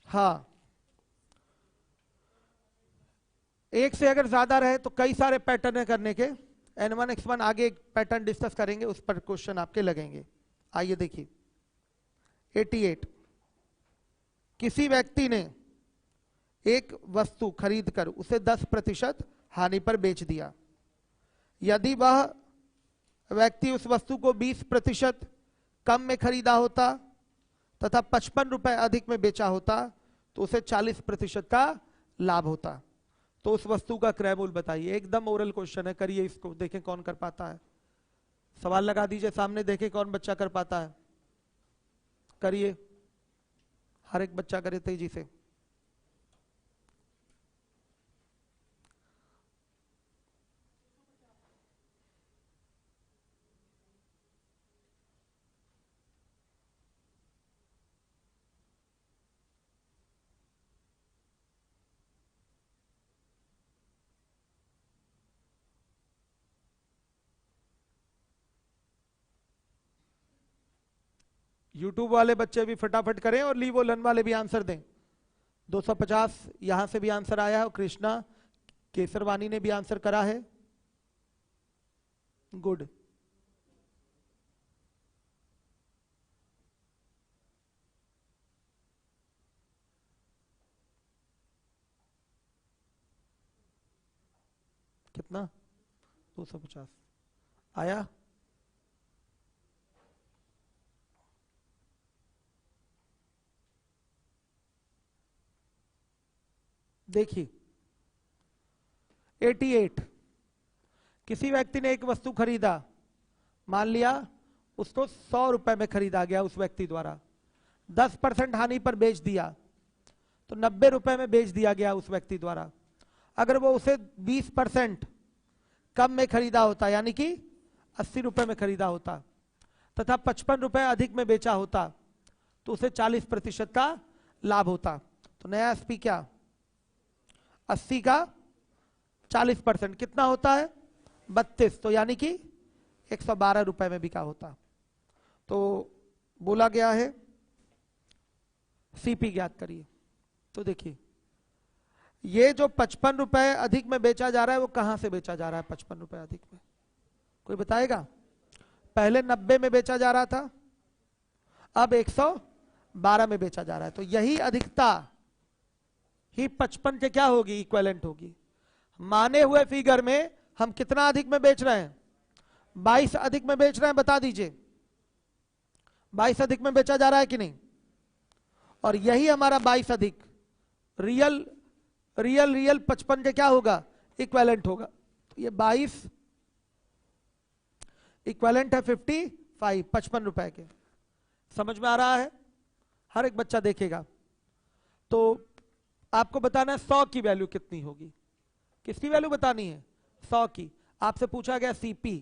हाँ, एक से अगर ज्यादा रहे तो कई सारे पैटर्न है करने के। N1 X1 आगे एक पैटर्न डिस्कस करेंगे, उस पर क्वेश्चन आपके लगेंगे। आइए देखिए 88, किसी व्यक्ति ने एक वस्तु खरीदकर उसे 10% हानि पर बेच दिया। यदि वह व्यक्ति उस वस्तु को 20% कम में खरीदा होता तथा 55 रुपए अधिक में बेचा होता तो उसे 40% का लाभ होता। तो उस वस्तु का क्रय मूल्य बताइए। एकदम ओरल क्वेश्चन है, करिए इसको, देखें कौन कर पाता है। सवाल लगा दीजिए सामने, देखें कौन बच्चा कर पाता है। करिए, हर एक बच्चा करे तेजी से। यूट्यूब वाले बच्चे भी फटाफट करें और लीवो लन वाले भी आंसर दें। 250 यहां से भी आंसर आया है और कृष्णा केसरवानी ने भी आंसर करा है। गुड। कितना? 250 आया। देखिए 88, किसी व्यक्ति ने एक वस्तु खरीदा, मान लिया उसको 100 रुपए में खरीदा गया उस व्यक्ति द्वारा, 10% हानि पर बेच दिया तो 90 रुपए में बेच दिया गया उस व्यक्ति द्वारा। अगर वो उसे 20% कम में खरीदा होता, यानी कि 80 रुपए में खरीदा होता तथा 55 रुपए अधिक में बेचा होता तो उसे 40% का लाभ होता। तो नया एसपी क्या, 80 का 40% कितना होता है 32, तो यानी कि 112 रुपए में बिका होता। तो बोला गया है सीपी ज्ञात करिए। तो देखिए ये जो 55 रुपए अधिक में बेचा जा रहा है वो कहां से बेचा जा रहा है 55 रुपए अधिक में, कोई बताएगा? पहले 90 में बेचा जा रहा था, अब 112 में बेचा जा रहा है। तो यही अधिकता ही 55 के क्या होगी, इक्विवेलेंट होगी। माने हुए फिगर में हम कितना अधिक में बेच रहे हैं, 22 अधिक में बेच रहे हैं, बता दीजिए 22 अधिक में बेचा जा रहा है कि नहीं। और यही हमारा 22 अधिक रियल रियल रियल 55 के क्या होगा, इक्विवेलेंट होगा। तो ये 22 इक्विवेलेंट है 55 रुपए के। समझ में आ रहा है? हर एक बच्चा देखेगा। तो आपको बताना है 100 की वैल्यू कितनी होगी। किसकी वैल्यू बतानी है? 100 की। आपसे पूछा गया सीपी,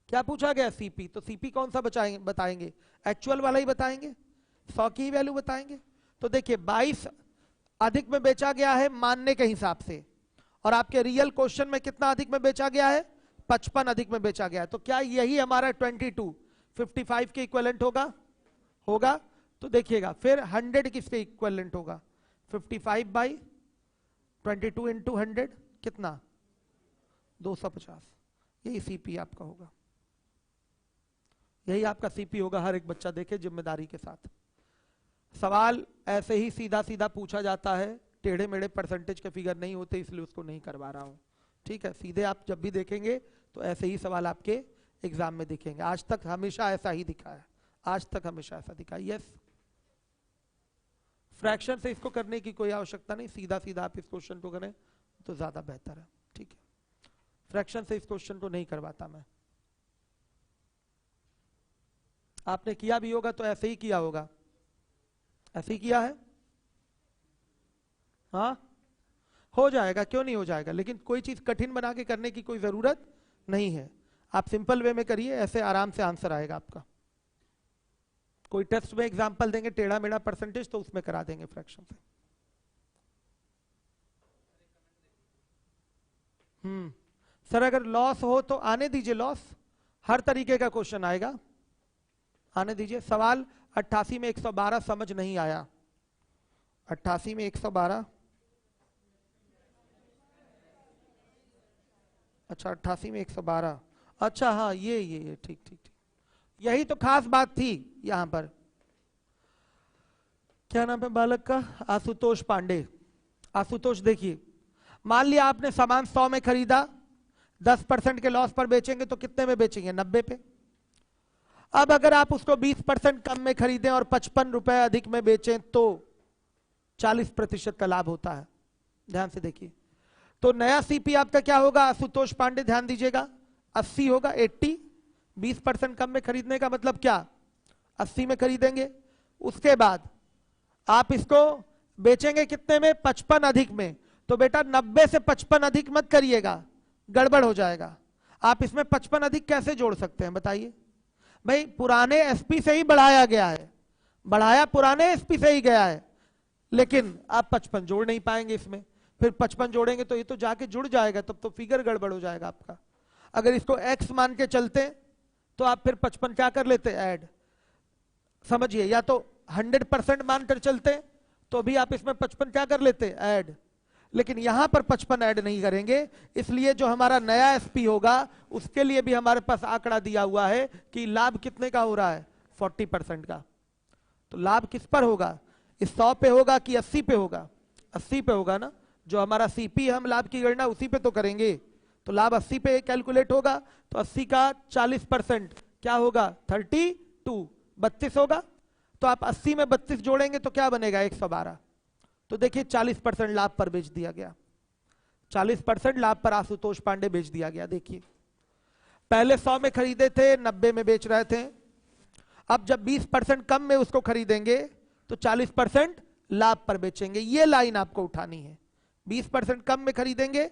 क्या पूछा गया? सीपी। तो सीपी कौन सा बताएंगे? एक्चुअल वाला ही बताएंगे, 100 की वैल्यू बताएंगे। तो देखिए 22 अधिक में बेचा गया है मानने के हिसाब से, और आपके रियल क्वेश्चन में कितना अधिक में बेचा गया है? 55 अधिक में बेचा गया है। तो क्या यही हमारा 22 55 के इक्विवेलेंट होगा? होगा। तो देखिएगा फिर 100 किसके इक्विवेलेंट होगा? 55 बाई 22 इंटू 100 कितना? 250। यही सीपी आपका होगा, यही आपका सीपी होगा। हर एक बच्चा देखे जिम्मेदारी के साथ। सवाल ऐसे ही सीधा सीधा पूछा जाता है, टेढ़े मेढ़े परसेंटेज के फिगर नहीं होते, इसलिए उसको नहीं करवा रहा हूं। ठीक है, सीधे आप जब भी देखेंगे तो ऐसे ही सवाल आपके एग्जाम में दिखेंगे। आज तक हमेशा ऐसा ही दिखा है, आज तक हमेशा ऐसा दिखा है। यस, फ्रैक्शन से इसको करने की कोई आवश्यकता नहीं, सीधा सीधा आप इस क्वेश्चन को करें तो ज्यादा बेहतर है। ठीक है, फ्रैक्शन से इस क्वेश्चन को नहीं करवाता मैं। आपने किया भी होगा तो ऐसे ही किया होगा, ऐसे ही किया है। हाँ, हो जाएगा, क्यों नहीं हो जाएगा। लेकिन कोई चीज कठिन बना के करने की कोई जरूरत नहीं है। आप सिंपल वे में करिए, ऐसे आराम से आंसर आएगा आपका। कोई टेस्ट में एग्जांपल देंगे टेढ़ा मेढ़ा परसेंटेज तो उसमें करा देंगे फ्रैक्शन से। सर अगर लॉस हो तो आने दीजिए, लॉस हर तरीके का क्वेश्चन आएगा, आने दीजिए। सवाल 88 में 112 समझ नहीं आया। 88 में 112, अच्छा 88 में 112, अच्छा हाँ ये ठीक ठीक ठीक, यही तो खास बात थी यहां पर। क्या नाम है बालक का? आशुतोष पांडे। आशुतोष देखिए, मान लिया आपने सामान 100 में खरीदा, 10% के लॉस पर बेचेंगे तो कितने में बेचेंगे? 90 पे। अब अगर आप उसको 20% कम में खरीदें और 55 रुपए अधिक में बेचें तो 40% का लाभ होता है। ध्यान से देखिए, तो नया सीपी आपका क्या होगा आशुतोष पांडे? ध्यान दीजिएगा, 80 होगा। 80, 20% कम में खरीदने का मतलब क्या? 80 में खरीदेंगे। उसके बाद आप इसको बेचेंगे कितने में? 55 अधिक में। तो बेटा 90 से 55 अधिक मत करिएगा, गड़बड़ हो जाएगा। आप इसमें 55 अधिक कैसे जोड़ सकते हैं बताइए? भाई पुराने एसपी से ही बढ़ाया गया है, बढ़ाया पुराने एसपी से ही गया है, लेकिन आप 55 जोड़ नहीं पाएंगे इसमें। फिर 55 जोड़ेंगे तो ये तो जाके जुड़ जाएगा, तब तो फिगर गड़बड़ हो जाएगा आपका। अगर इसको x मान के चलते तो आप फिर 55 क्या कर लेते? ऐड। समझिए, या तो 100% मानकर चलते तो भी आप इसमें 55 क्या कर लेते? ऐड। लेकिन यहां पर 55 ऐड नहीं करेंगे, इसलिए जो हमारा नया एसपी होगा उसके लिए भी हमारे पास आंकड़ा दिया हुआ है कि लाभ कितने का हो रहा है? 40% का। तो लाभ किस पर होगा? इस 100 पे होगा कि 80 पे होगा? 80 पे होगा ना। जो हमारा सीपी हम लाभ की गणना उसी पे तो करेंगे, तो लाभ 80 पे कैलकुलेट होगा। तो 80 का 40% क्या होगा? 32, 32 होगा। तो आप 80 में 32 जोड़ेंगे तो क्या बनेगा? 112। तो देखिए 40% लाभ पर बेच दिया गया, 40% लाभ पर आशुतोष पांडे बेच दिया गया। देखिए पहले 100 में खरीदे थे, 90 में बेच रहे थे। अब जब 20% कम में उसको खरीदेंगे तो 40% लाभ पर बेचेंगे। ये लाइन आपको उठानी है। 20% कम में खरीदेंगे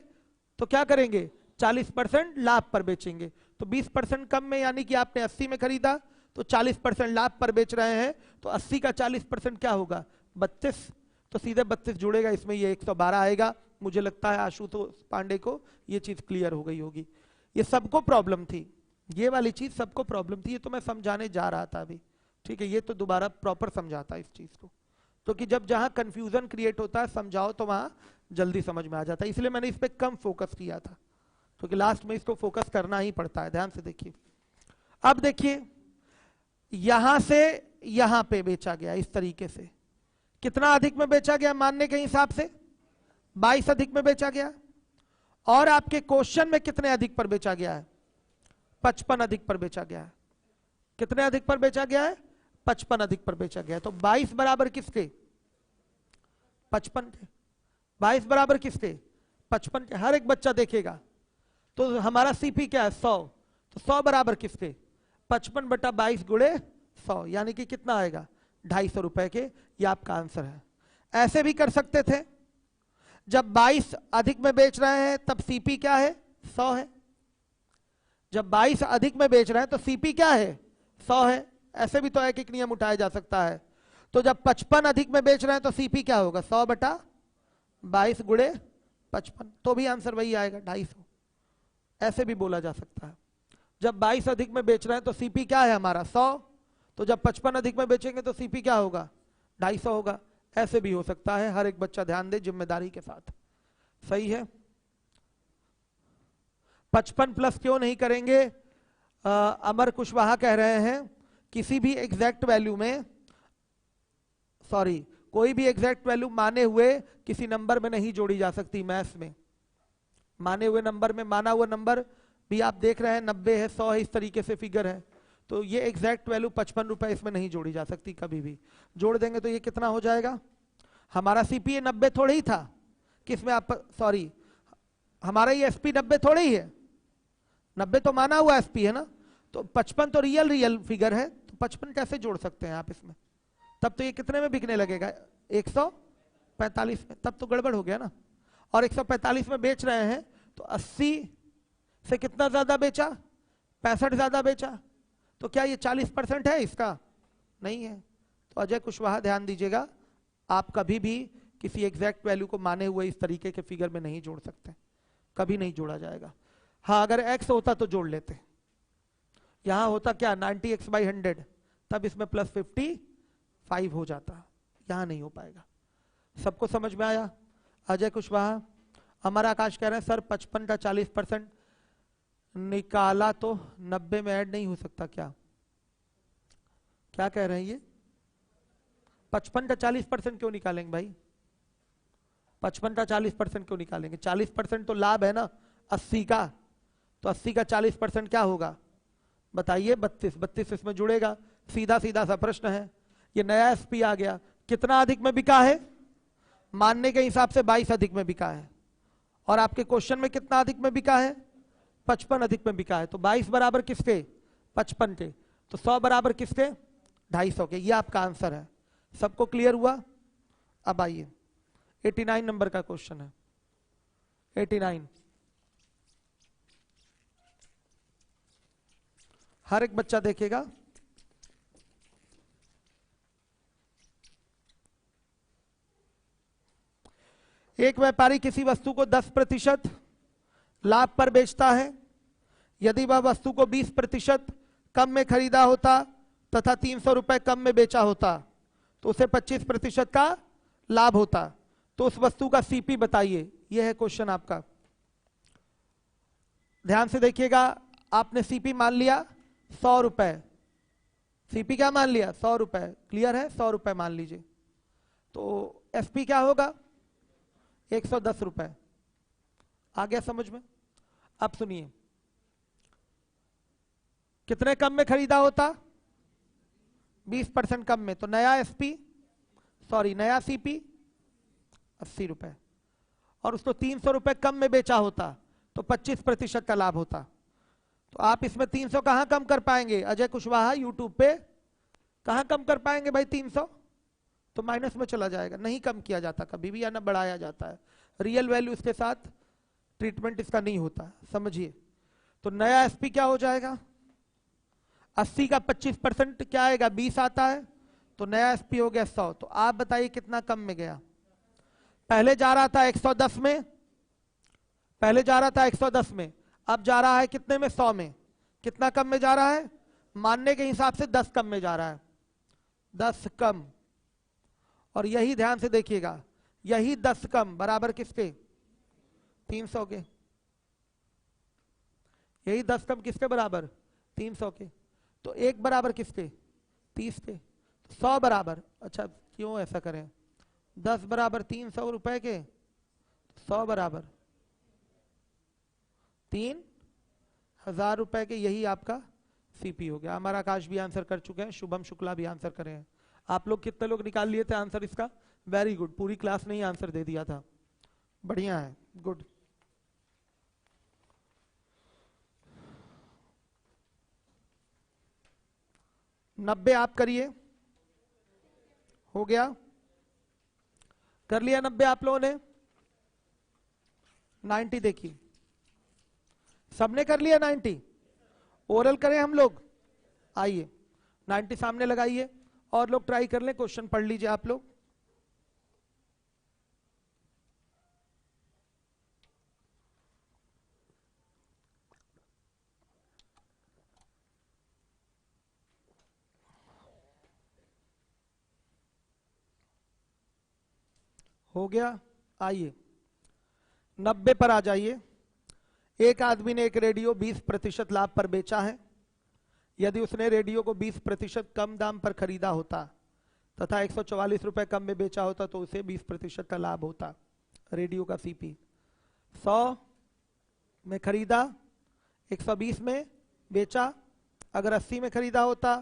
तो क्या करेंगे? 40% लाभ पर बेचेंगे। तो 20% कम में यानी कि आपने 80 में खरीदा तो 40% लाभ पर बेच रहे हैं, तो 80 का 40% क्या होगा? 32। तो सीधे 32 जुड़ेगा इसमें, ये 112 आएगा। मुझे लगता है आशुतोष पांडे को ये चीज क्लियर हो गई होगी। ये सबको प्रॉब्लम थी, ये वाली चीज सबको प्रॉब्लम थी। ये तो मैं समझाने जा रहा था अभी, ठीक है। ये तो दोबारा प्रॉपर समझाता है इस चीज को, तो कि जब जहां कंफ्यूजन क्रिएट होता है समझाओ तो वहां जल्दी समझ में आ जाता है। इसलिए मैंने इस पे कम फोकस किया था, क्योंकि लास्ट में इसको फोकस करना ही पड़ता है। ध्यान से देखिए, अब देखिए यहां से यहां पे बेचा गया इस तरीके से। कितना अधिक में बेचा गया मानने के हिसाब से? 22 अधिक में बेचा गया। और आपके क्वेश्चन में कितने अधिक पर बेचा गया है? 55 अधिक पर बेचा गया है। कितने अधिक पर बेचा गया है? 55 अधिक पर बेचा गया है। तो 22 बराबर किसके? 55 के। 22 बराबर किसके? 55 के। हर एक बच्चा देखेगा। तो हमारा सीपी क्या है? 100। तो 100 बराबर किसके? 55 बटा 22 गुणे 100, यानी कि कितना आएगा? 250 रुपए के। ये आपका आंसर है। ऐसे भी कर सकते थे, जब 22 अधिक में बेच रहे हैं तब सीपी क्या है? 100 है। जब 22 अधिक में बेच रहे हैं तो सीपी क्या है? 100 है। ऐसे भी तो एक एक नियम उठाया जा सकता है। तो जब 55 अधिक में बेच रहे हैं तो सीपी क्या होगा? 100 बटा 22 गुणे 55, तो भी आंसर वही आएगा, 250। ऐसे भी बोला जा सकता है। जब 22 अधिक में बेच रहे हैं तो सीपी क्या है हमारा? 100। तो जब 55 अधिक में बेचेंगे तो सीपी क्या होगा? 250 होगा। ऐसे भी हो सकता है। हर एक बच्चा ध्यान दे जिम्मेदारी के साथ। सही है। 55 प्लस क्यों नहीं करेंगे? अमर कुशवाहा कह रहे हैं किसी भी एग्जैक्ट वैल्यू में, सॉरी, कोई भी एग्जैक्ट वैल्यू माने हुए किसी नंबर में नहीं जोड़ी जा सकती मैथ्स में। माने हुए नंबर में, माना हुआ नंबर भी आप देख रहे हैं 90 है, 100 है, इस तरीके से फिगर है। तो ये एग्जैक्ट वैल्यू 55 रुपए इसमें नहीं जोड़ी जा सकती कभी भी। जोड़ देंगे तो ये कितना हो जाएगा? हमारा सीपीए 90 थोड़ी ही था। किसमें आप, सॉरी, हमारा ये एसपी 90 थोड़ी ही है। 90 तो माना हुआ एसपी है ना। तो 55 तो रियल फिगर है। तो 55 कैसे जोड़ सकते हैं आप इसमें? तब तो ये कितने में बिकने लगेगा? 145 में। तब तो गड़बड़ हो गया ना। और 145 में बेच रहे हैं तो 80 से कितना ज्यादा बेचा? 65 ज्यादा बेचा। तो क्या ये 40% है इसका? नहीं है। तो अजय कुशवाहा ध्यान दीजिएगा, आप कभी भी किसी एग्जैक्ट वैल्यू को माने हुए इस तरीके के फिगर में नहीं जोड़ सकते, कभी नहीं जोड़ा जाएगा। हाँ, अगर x होता तो जोड़ लेते। यहां होता क्या? 90x/100, तब इसमें प्लस 55 हो जाता। यहां नहीं हो पाएगा। सबको समझ में आया? अजय कुशवाहा। अमर आकाश कह रहे हैं सर 55 का 40% निकाला तो 90 में ऐड नहीं हो सकता क्या? क्या कह रहे हैं ये? 55 का 40% क्यों निकालेंगे भाई? 55 का 40% क्यों निकालेंगे? 40% तो लाभ है ना 80 का। तो 80 का 40% क्या होगा बताइए? 32। 32 इसमें जुड़ेगा। सीधा सीधा सा प्रश्न है। ये नया एसपी आ गया। कितना अधिक में बिका है? मानने के हिसाब से 22 अधिक में बिका है। और आपके क्वेश्चन में कितना अधिक में बिका है? 55 अधिक में बिका है। तो 22 बराबर किसके? 55 के। तो 100 बराबर किसके? 250 के। ये आपका आंसर है। सबको क्लियर हुआ? अब आइए 89 नंबर का क्वेश्चन है। 89 हर एक बच्चा देखेगा। एक व्यापारी किसी वस्तु को 10% लाभ पर बेचता है। यदि वह वस्तु को 20% कम में खरीदा होता तथा 300 रुपए कम में बेचा होता तो उसे 25% का लाभ होता। तो उस वस्तु का सीपी बताइए। यह है क्वेश्चन आपका। ध्यान से देखिएगा। आपने सीपी मान लिया 100 रुपए। सीपी क्या मान लिया? 100 रुपए। क्लियर है? 100 रुपए मान लीजिए। तो एसपी क्या होगा? 110 रुपए। आ गया समझ में? अब सुनिए, कितने कम में खरीदा होता? 20% कम में। तो नया एसपी, सॉरी नया सीपी 80 रुपए। और उसको 300 रुपए कम में बेचा होता तो 25% का लाभ होता। तो आप इसमें 300 कहां कम कर पाएंगे? अजय कुशवाहा यूट्यूब पे कहां कम कर पाएंगे भाई? 300 तो माइनस में चला जाएगा। नहीं कम किया जाता कभी भी, या ना बढ़ाया जाता है। रियल वैल्यू इसके साथ ट्रीटमेंट इसका नहीं होता, समझिए। तो नया एसपी क्या हो जाएगा? 80 का 25% क्या आएगा? 20 आता है। तो नया एसपी हो गया 100। तो आप बताइए कितना कम में गया? पहले जा रहा था 110 में, पहले जा रहा था 110 में, अब जा रहा है कितने में? 100 में। कितना कम में जा रहा है? मानने के हिसाब से 10 कम में जा रहा है। 10 कम। और यही ध्यान से देखिएगा, यही 10 कम बराबर किसके? 300 के। यही 10 कम किसके बराबर? 300 के। तो एक बराबर किसके? 30 के। 100 बराबर, अच्छा क्यों ऐसा करें, 10 बराबर 300 रुपए के, 100 बराबर 3000 रुपए के। यही आपका सीपी हो गया। हमारा आकाश भी आंसर कर चुके हैं, शुभम शुक्ला भी आंसर करे हैं। आप लोग कितने लोग निकाल लिए थे आंसर इसका? वेरी गुड, पूरी क्लास ने ही आंसर दे दिया था, बढ़िया है, गुड। नब्बे आप करिए, हो गया, कर लिया 90 आप लोगों ने। 90 देखिए, सबने कर लिया 90, ओरल करें हम लोग, आइए 90 सामने लगाइए, और लोग ट्राई कर लें, क्वेश्चन पढ़ लीजिए आप लोग। हो गया, आइए 90 पर आ जाइए। एक आदमी ने एक रेडियो 20% लाभ पर बेचा है। यदि उसने रेडियो को 20% कम दाम पर खरीदा होता तथा 144 रुपए कम में बेचा होता तो उसे 20% का लाभ होता। रेडियो का सीपी 100 में खरीदा, 120 में बेचा, अगर 80 में खरीदा होता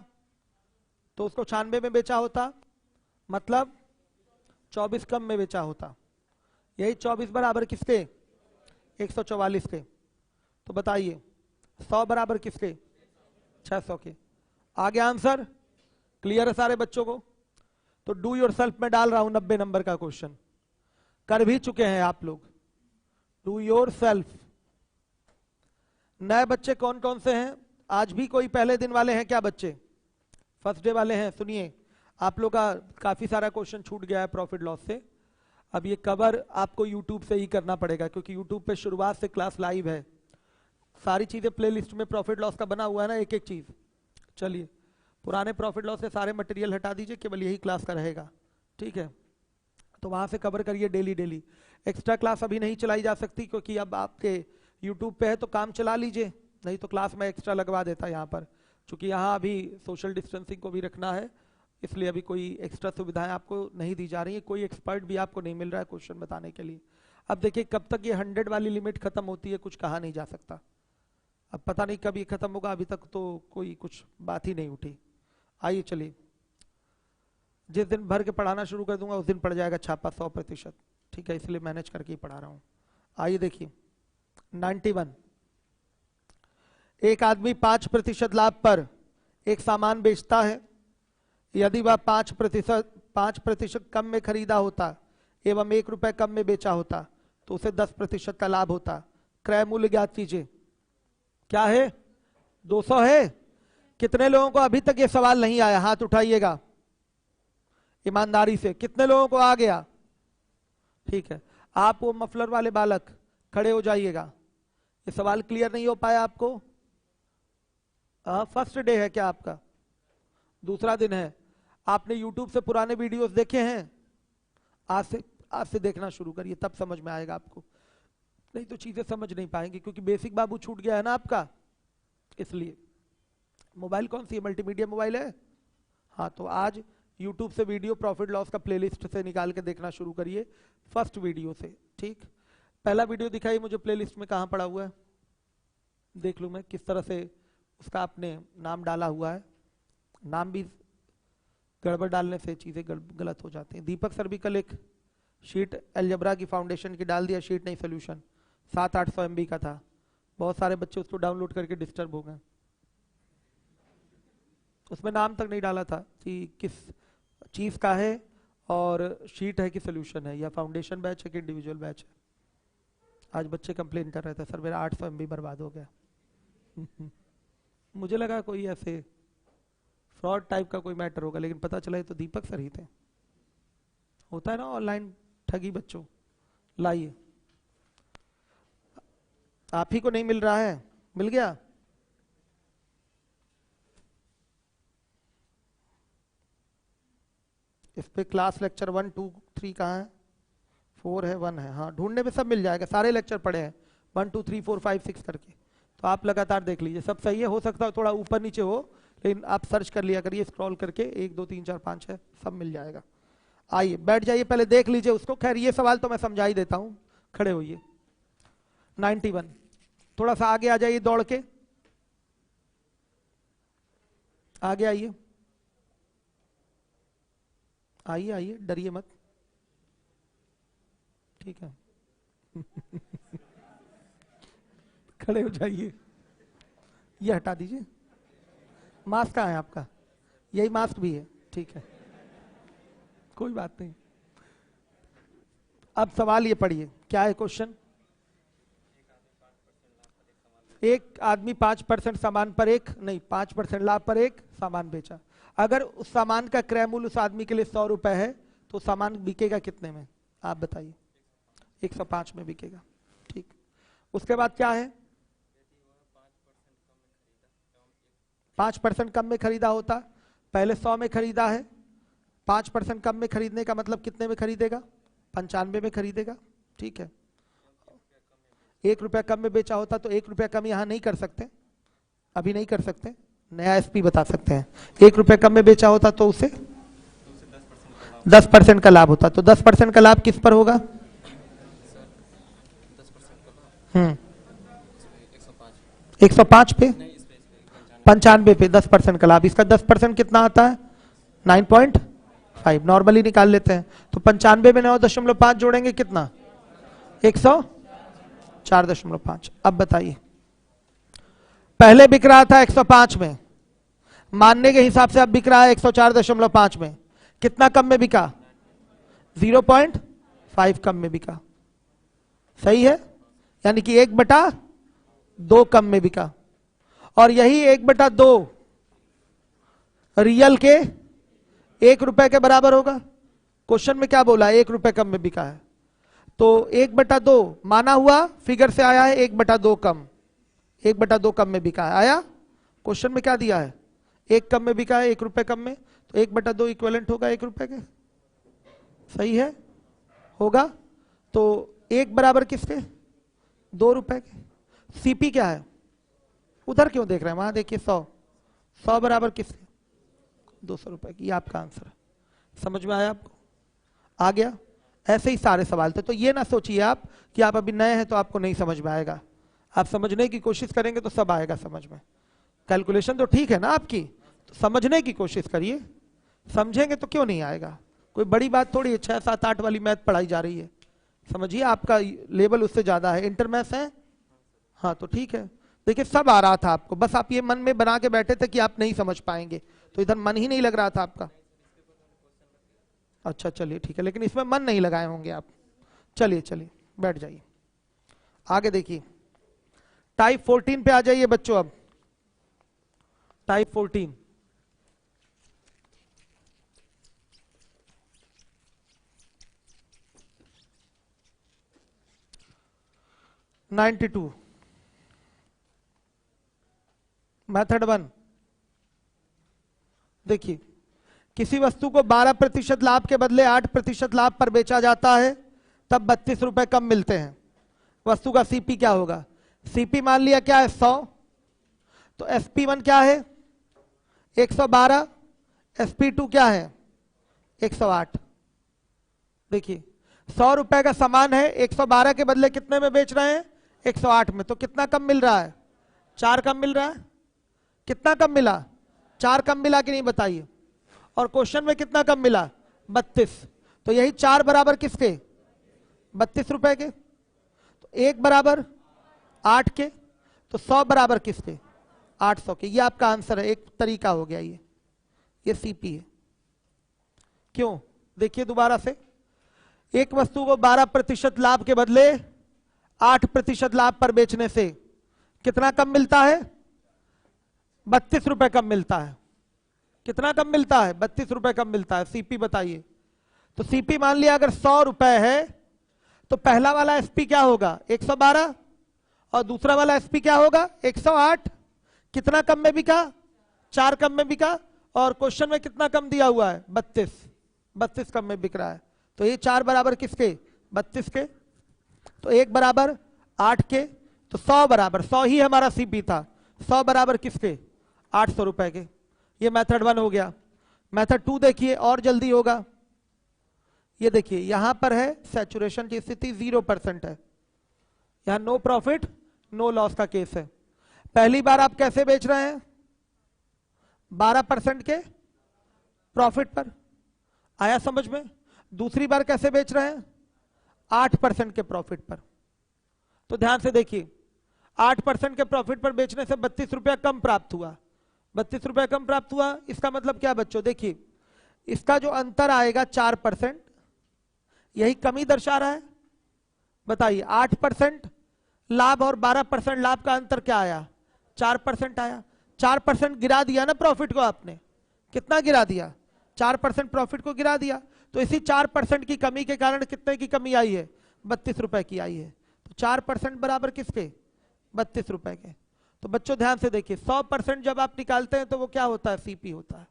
तो उसको 96 में बेचा होता, मतलब 24 कम में बेचा होता। यही 24 बराबर किसके? 144 के। तो बताइए 100 बराबर किसके? 600 के। आगे आंसर क्लियर है सारे बच्चों को? तो डू योरसेल्फ में डाल रहा हूं 90 नंबर का क्वेश्चन, कर भी चुके हैं आप लोग। Do yourself. नए बच्चे कौन कौन से हैं? आज भी कोई पहले दिन वाले हैं क्या बच्चे? फर्स्ट डे वाले हैं? सुनिए, आप लोग का काफी सारा क्वेश्चन छूट गया है प्रॉफिट लॉस से। अब ये कवर आपको यूट्यूब से ही करना पड़ेगा, क्योंकि यूट्यूब पे शुरुआत से क्लास लाइव है। सारी चीजें प्लेलिस्ट में प्रॉफिट लॉस का बना हुआ है ना, एक एक चीज। चलिए पुराने प्रॉफिट लॉस से सारे मटेरियल हटा दीजिए, केवल यही क्लास का रहेगा, ठीक है? तो वहां से कवर करिए डेली डेली। एक्स्ट्रा क्लास अभी नहीं चलाई जा सकती, क्योंकि अब आपके यूट्यूब पे है तो काम चला लीजिए, नहीं तो क्लास में एक्स्ट्रा लगवा देता यहाँ पर। चूंकि यहाँ अभी सोशल डिस्टेंसिंग को भी रखना है, इसलिए अभी कोई एक्स्ट्रा सुविधाएं आपको नहीं दी जा रही है, कोई एक्सपर्ट भी आपको नहीं मिल रहा है क्वेश्चन बताने के लिए। अब देखिए कब तक ये 100 वाली लिमिट खत्म होती है कुछ कहा नहीं जा सकता। अब पता नहीं कब ये खत्म होगा, अभी तक तो कोई कुछ बात ही नहीं उठी। आइए चलिए, जिस दिन भर के पढ़ाना शुरू कर दूंगा उस दिन पड़ जाएगा छापा 100%, ठीक है? इसलिए मैनेज करके ही पढ़ा रहा हूं। आइए देखिए 91। एक आदमी 5% लाभ पर एक सामान बेचता है। यदि वह 5% कम में खरीदा होता एवं 1 रुपए कम में बेचा होता तो उसे 10% का लाभ होता। क्रय मूल्य ज्ञात कीजिए। क्या है? 200 है। कितने लोगों को अभी तक ये सवाल नहीं आया? हाथ उठाइएगा ईमानदारी से। कितने लोगों को आ गया? ठीक है, आप वो मफलर वाले बालक खड़े हो जाइएगा। ये सवाल क्लियर नहीं हो पाया आपको? फर्स्ट डे है क्या आपका? दूसरा दिन है। आपने YouTube से पुराने वीडियोस देखे हैं? आज से देखना शुरू करिए, तब समझ में आएगा आपको, नहीं तो चीजें समझ नहीं पाएंगे, क्योंकि बेसिक बाबू छूट गया है ना आपका, इसलिए। मोबाइल कौन सी है? मल्टीमीडिया मोबाइल है? हाँ, तो आज YouTube से वीडियो प्रॉफिट लॉस का प्लेलिस्ट से निकाल के देखना शुरू करिए, फर्स्ट वीडियो से, ठीक? पहला वीडियो दिखाइए मुझे प्लेलिस्ट में, कहाँ पड़ा हुआ है, देख लूँ मैं किस तरह से उसका आपने नाम डाला हुआ है। नाम भी गड़बड़ डालने से चीजें गलत हो जाती हैं। दीपक सर भी कल एक शीट अलजबरा की फाउंडेशन की डाल दिया, शीट नहीं सोल्यूशन, 700-800 MB का था। बहुत सारे बच्चे उसको डाउनलोड करके डिस्टर्ब हो गए। उसमें नाम तक नहीं डाला था कि किस चीज का है, और शीट है कि सोल्यूशन है, या फाउंडेशन बैच है कि इंडिविजुअल बैच है। आज बच्चे कंप्लेन कर रहे थे, सर मेरा 800 MB बर्बाद हो गया। मुझे लगा कोई ऐसे फ्रॉड टाइप का कोई मैटर होगा, लेकिन पता चला ये तो दीपक सर ही थे। होता है ना ऑनलाइन ठगी बच्चों। लाइए, आप ही को नहीं मिल रहा है? मिल गया? इस पे क्लास लेक्चर 1 2 3 कहाँ है? 4 है, 1 है, हाँ ढूंढने पे सब मिल जाएगा, सारे लेक्चर पड़े हैं 1 2 3 4 5 6 करके। तो आप लगातार देख लीजिए, सब सही है। हो सकता है थोड़ा ऊपर नीचे हो, लेकिन आप सर्च कर लिया करिए स्क्रॉल करके, 1 2 3 4 5 6 सब मिल जाएगा। आइए बैठ जाइए, पहले देख लीजिए उसको। खैर ये सवाल तो मैं समझा ही देता हूं, खड़े होइए। 91, थोड़ा सा आगे आ जाइए दौड़ के, आगे आइए, आइए आइए, डरिए मत। ठीक है। खड़े हो जाइए, ये हटा दीजिए। मास्क कहाँ है आपका? यही मास्क भी है, ठीक है, कोई बात नहीं। अब सवाल ये पढ़िए, क्या है क्वेश्चन? एक आदमी 5% सामान पर 5% लाभ पर एक सामान बेचा। अगर उस सामान का क्रय मूल्य उस आदमी के लिए 100 रुपए है तो सामान बिकेगा कितने में? आप बताइए। 105 में बिकेगा, ठीक। उसके बाद क्या है? 5% कम में खरीदा होता, पहले 100 में खरीदा है, 5% कम में खरीदने का मतलब कितने में खरीदेगा? 95 में खरीदेगा, ठीक है। 1 रुपया कम में बेचा होता तो 1 रुपया कम यहां नहीं कर सकते, अभी नहीं कर सकते, नया एसपी बता सकते हैं। 1 रुपया कम में बेचा होता तो उसे 10% का लाभ होता, तो 10% का लाभ किस पर होगा? 105 पे, 95 पे 10% का लाभ। इसका 10% कितना आता है? 9.5। नॉर्मली निकाल लेते हैं, तो 95 में 9.5 जोड़ेंगे कितना? 104.5। अब बताइए, पहले बिक रहा था 105 में, मानने के हिसाब से अब बिक रहा है 104.5 में, कितना कम में बिका? 0.5 कम में बिका, सही है, यानी कि 1/2 कम में बिका। और यही 1/2 रियल के 1 रुपए के बराबर होगा। क्वेश्चन में क्या बोला? 1 रुपए कम में बिका है, तो 1/2 माना हुआ, फिगर से आया है 1/2 कम, 1/2 कम में बिका है, आया। क्वेश्चन में क्या दिया है? 1 कम में बिका है, 1 रुपए कम में, तो 1/2 इक्विवेलेंट होगा 1 रुपए के, सही है, होगा। तो 1 बराबर किसके? 2 रुपए के। सीपी क्या है? उधर क्यों देख रहे हैं, वहां देखिए 100 बराबर किसके? 200 रुपए की। ये आपका आंसर है। समझ में आया आपको? आ गया? ऐसे ही सारे सवाल थे, तो ये ना सोचिए आप कि आप अभी नए हैं तो आपको नहीं समझ में आएगा। आप समझने की कोशिश करेंगे तो सब आएगा समझ में। कैलकुलेशन तो ठीक है ना आपकी, तो समझने की कोशिश करिए, समझेंगे तो क्यों नहीं आएगा। कोई बड़ी बात थोड़ी है, 6, 7, 8 वाली मैथ पढ़ाई जा रही है, समझिए आपका लेवल उससे ज्यादा है। इंटर मैथ्स है, हाँ तो ठीक है। देखिए सब आ रहा था आपको, बस आप ये मन में बना के बैठे थे कि आप नहीं समझ पाएंगे, तो इधर मन ही नहीं लग रहा था आपका। अच्छा चलिए ठीक है, लेकिन इसमें मन नहीं लगाए होंगे आप। चलिए चलिए बैठ जाइए, आगे देखिए। टाइप 14 पे आ जाइए बच्चों। अब टाइप 14, मेथड 1। देखिए, किसी वस्तु को 12% लाभ के बदले 8% लाभ पर बेचा जाता है, तब 32 रुपए कम मिलते हैं। वस्तु का सीपी क्या होगा? सीपी मान लिया क्या है? 100, तो SP1 क्या है? 112, SP2 क्या है? 108। देखिए 100 रुपए का सामान है, 112 के बदले कितने में बेच रहे हैं? 108 में, तो कितना कम मिल रहा है? 4 कम मिल रहा है। कितना कम मिला? 4 कम मिला कि नहीं बताइए। और क्वेश्चन में कितना कम मिला? 32, तो यही 4 बराबर किसके? 32 रुपए के। तो 1 बराबर 8 के, तो 100 बराबर किसके? 800 के। ये आपका आंसर है, एक तरीका हो गया ये सीपी है। क्यों? देखिए दोबारा से, एक वस्तु को 12% लाभ के बदले 8% लाभ पर बेचने से कितना कम मिलता है? 32 रुपए कम मिलता है। कितना कम मिलता है? 32 रुपए कम मिलता है। सीपी बताइए। तो सीपी मान लिया अगर 100 रुपए है, तो पहला वाला एसपी क्या होगा? 112, और दूसरा वाला एसपी क्या होगा? 108। कितना कम में बिका? 4 कम में बिका। और क्वेश्चन में कितना कम दिया हुआ है? 32 कम में बिक रहा है। तो ये 4 बराबर किसके? 32 के। तो 1 बराबर 8 के, तो 100 बराबर, 100 ही हमारा सीपी था, 100 बराबर किसके? 800 रुपए के। ये मेथड 1 हो गया। मेथड 2 देखिए, और जल्दी होगा। ये देखिए यहां पर है सैचुरेशन की स्थिति 0% है, यहां नो प्रॉफिट नो लॉस का केस है। पहली बार आप कैसे बेच रहे हैं? 12% के प्रॉफिट पर, आया समझ में? दूसरी बार कैसे बेच रहे हैं? 8% के प्रॉफिट पर। तो ध्यान से देखिए, 8% के प्रॉफिट पर बेचने से 32 रुपया कम प्राप्त हुआ। 32 रुपया कम प्राप्त हुआ, इसका मतलब क्या बच्चों, देखिए इसका जो अंतर आएगा 4%, यही कमी दर्शा रहा है। बताइए 8% लाभ और 12% लाभ का अंतर क्या आया, 4% आया। 4% गिरा दिया ना प्रॉफिट को आपने, कितना गिरा दिया, 4% प्रॉफिट को गिरा दिया। तो इसी 4% की कमी के कारण कितने की कमी आई है, 32 रुपए की आई है। तो 4% बराबर किसके, 32 रुपए के। तो बच्चों ध्यान से देखिए, 100% जब आप निकालते हैं तो वो क्या होता है, सीपी होता है।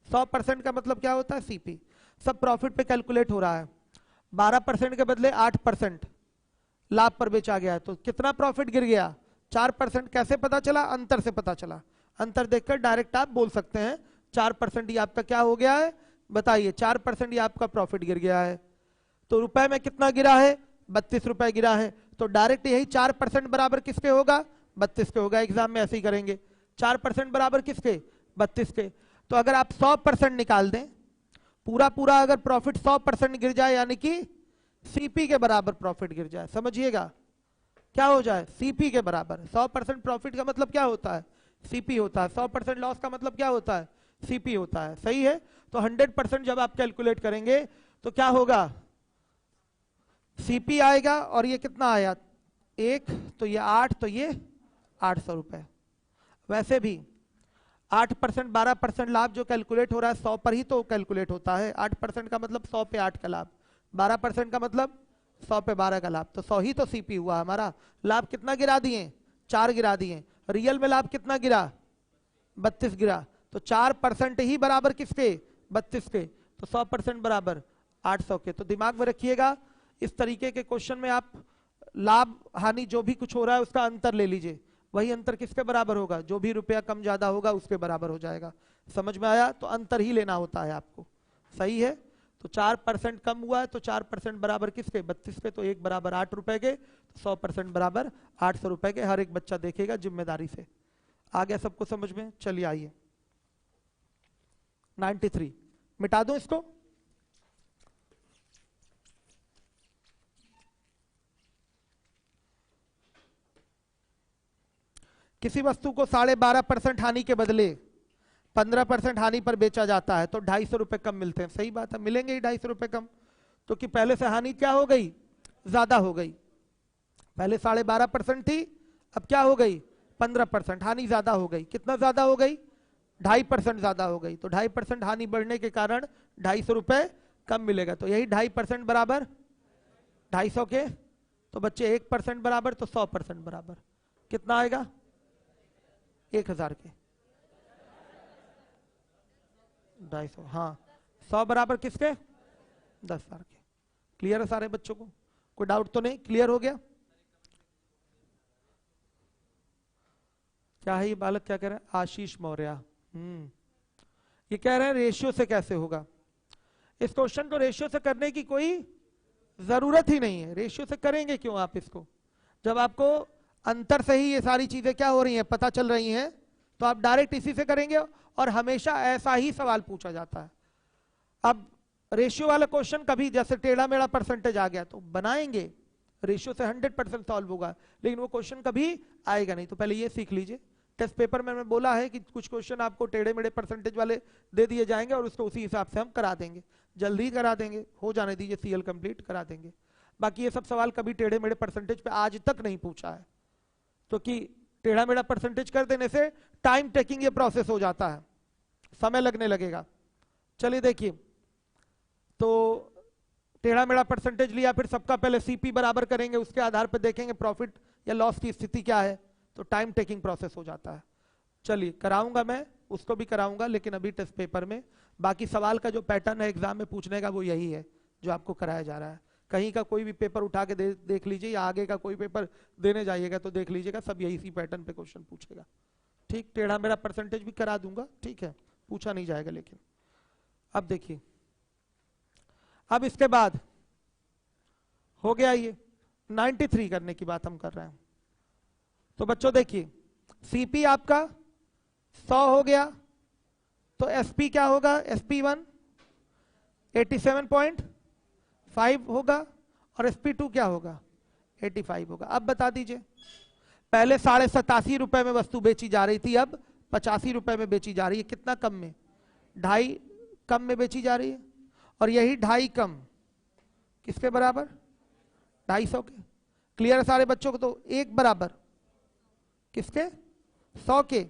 100% का मतलब क्या होता है, सीपी। सब प्रॉफिट पे कैलकुलेट हो रहा है। 12% के बदले 8% लाभ पर बेचा गया है, तो कितना प्रॉफिट गिर गया, 4%। कैसे पता चला, अंतर से पता चला। अंतर देखकर डायरेक्ट आप बोल सकते हैं 4% ये आपका क्या हो गया है, बताइए 4% ये आपका प्रॉफिट गिर गया है। तो रुपए में कितना गिरा है, 32 रुपए गिरा है। तो डायरेक्ट यही 4% बराबर किसके होगा, 32 के होगा। एग्जाम में ऐसे ही करेंगे, 4% बराबर किसके, 32 के। तो अगर आप 100% निकाल दें, पूरा पूरा अगर प्रॉफिट 100% गिर जाए, यानी कि सीपी के बराबर प्रॉफिट गिर जाए, समझिएगा क्या हो जाए, सीपी के बराबर। 100% प्रॉफिट का मतलब क्या होता है, सीपी होता है। 100% लॉस का मतलब क्या होता है, सीपी होता है। सही है। तो 100% जब आप कैलकुलेट करेंगे तो क्या होगा, सीपी आएगा। और ये कितना आया, 1, तो ये 8, तो ये 800 रुपए। वैसे भी 8% 12% लाभ जो कैलकुलेट हो रहा है 100 पर ही तो कैलकुलेट होता है। 8% का मतलब 100 पे 8 का लाभ, 12% का मतलब 100 पे 12 का लाभ। तो 100 ही तो सीपी हुआ हमारा। लाभ कितना गिरा दिए, 4 गिरा दिए। रियल में लाभ कितना गिरा, 32 गिरा। तो 4% ही बराबर किसके, 32 के। तो 100% बराबर 800 के। तो दिमाग में रखिएगा, इस तरीके के क्वेश्चन में आप लाभ हानि जो भी कुछ हो रहा है उसका अंतर ले लीजिए। वही अंतर किसके बराबर होगा, जो भी रुपया कम ज्यादा होगा उसके बराबर हो जाएगा। समझ में आया। तो अंतर ही लेना होता है आपको। सही है। तो 4% कम हुआ है, तो 4% बराबर किसके, 32 के। तो 1 बराबर 8 रुपए के। तो 100% बराबर 800 रुपए के। हर एक बच्चा देखेगा जिम्मेदारी से। आ गया सबको समझ में। चलिए आइए 93 मिटा दो इसको। किसी वस्तु को 12.5% हानि के बदले 15% हानि पर बेचा जाता है तो 250 रुपए कम मिलते हैं। सही बात है, मिलेंगे ही 250 रुपए कम। तो कि पहले से हानि क्या हो गई, ज्यादा हो गई। पहले 12.5% थी, अब क्या हो गई, 15%। हानि ज्यादा हो गई। कितना ज्यादा हो गई, 2.5% ज्यादा हो गई। तो 2.5% हानि बढ़ने के कारण 250 रुपए कम मिलेगा। तो यही 2.5% बराबर 250 के। तो बच्चे 1% बराबर, तो 100% बराबर कितना आएगा, 1000 के। 250, हाँ 100 बराबर किसके, 10,000 के। क्लियर है सारे बच्चों को, कोई डाउट तो नहीं, क्लियर हो गया। क्या है ये बालक, क्या कह रहा है, आशीष मौर्य। ये कह रहे हैं रेशियो से कैसे होगा। इस क्वेश्चन को रेशियो से करने की कोई जरूरत ही नहीं है। रेशियो से करेंगे क्यों आप इसको, जब आपको अंतर से ही ये सारी चीजें क्या हो रही हैं, पता चल रही हैं। तो आप डायरेक्ट इसी से करेंगे और हमेशा ऐसा ही सवाल पूछा जाता है। अब रेशियो वाला क्वेश्चन कभी जैसे टेढ़ा मेढ़ा परसेंटेज आ गया तो बनाएंगे, रेशियो से 100% सॉल्व होगा, लेकिन वो क्वेश्चन कभी आएगा नहीं। तो पहले ये सीख लीजिए। टेस्ट पेपर में मैं बोला है कि कुछ क्वेश्चन आपको टेढ़े मेढ़े परसेंटेज वाले दे दिए जाएंगे और उसको उसी हिसाब से हम करा देंगे, जल्दी करा देंगे। हो जाने दीजिए, सीएल कंप्लीट करा देंगे। बाकी ये सब सवाल कभी टेढ़े मेढ़े परसेंटेज पे आज तक नहीं पूछा है, क्योंकि टेढ़ा मेढ़ा परसेंटेज कर देने से टाइम टेकिंग ये प्रोसेस हो जाता है, समय लगने लगेगा। चलिए देखिए, तो टेढ़ा मेढ़ा परसेंटेज लिया, फिर सबका पहले सीपी बराबर करेंगे, उसके आधार पर देखेंगे प्रॉफिट या लॉस की स्थिति क्या है। तो टाइम टेकिंग प्रोसेस हो जाता है। चलिए कराऊंगा मैं, उसको भी कराऊंगा, लेकिन अभी टेस्ट पेपर में। बाकी सवाल का जो पैटर्न है एग्जाम में पूछने का वो यही है जो आपको कराया जा रहा है। कहीं का कोई भी पेपर उठा के देख लीजिए, या आगे का कोई पेपर देने जाइएगा तो देख लीजिएगा, सब यही सी पैटर्न पे क्वेश्चन पूछेगा। ठीक, टेढ़ा मेढ़ा परसेंटेज भी करा दूंगा, ठीक है, पूछा नहीं जाएगा। लेकिन अब देखिए, अब इसके बाद हो गया ये 93 करने की बात हम कर रहे हैं। तो बच्चों देखिए, सीपी आपका 100 हो गया, तो एसपी क्या होगा, एसपी 1 87.5 होगा, और SP2 क्या होगा 85 होगा। अब बता दीजिए, पहले 87.5 रुपए में वस्तु बेची जा रही थी, अब 85 रुपए में बेची जा रही है। कितना कम में? 2.5 कम में बेची जा रही है। और यही 2.5 कम किसके बराबर? 250 के। क्लियर है सारे बच्चों को? तो 1 बराबर किसके? 100 के।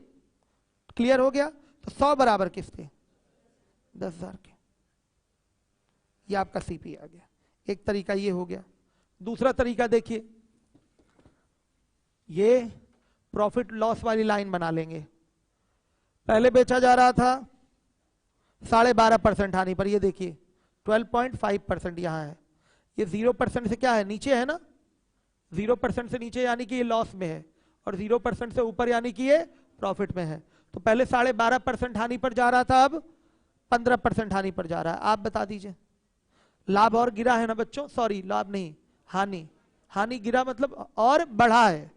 क्लियर हो गया? तो 100 बराबर किसके? 10,000 के। ये आपका सीपी आ गया। एक तरीका ये हो गया। दूसरा तरीका देखिए, ये प्रॉफिट लॉस वाली लाइन बना लेंगे। पहले बेचा जा रहा था 12.5% हानि पर, ये देखिए 12.5% यहां है। ये 0% से क्या है? नीचे है ना, 0% से नीचे यानी कि ये लॉस में है, और 0% से ऊपर यानी कि ये प्रॉफिट में है। तो पहले 12.5% हानि पर जा रहा था, अब 15% हानि पर जा रहा है। आप बता दीजिए। लाभ और गिरा है ना बच्चों? सॉरी, लाभ नहीं, हानि। हानि गिरा मतलब और बढ़ा है।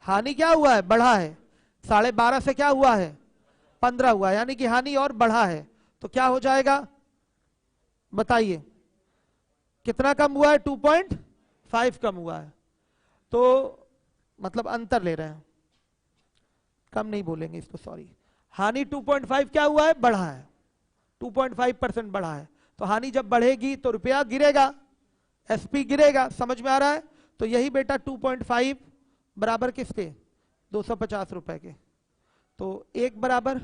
हानि क्या हुआ है? बढ़ा है। 12.5 से क्या हुआ है? 15 हुआ है, यानी कि हानि और बढ़ा है। तो क्या हो जाएगा बताइए? कितना कम हुआ है? 2.5 कम हुआ है। तो मतलब अंतर ले रहे हैं, कम नहीं बोलेंगे इसको, सॉरी। हानि 2.5 क्या हुआ है? बढ़ा है। 2.5% बढ़ा है। तो हानि जब बढ़ेगी तो रुपया गिरेगा, एसपी गिरेगा। समझ में आ रहा है? तो यही बेटा 2.5 बराबर किसके? 250 रुपए के। तो 1 बराबर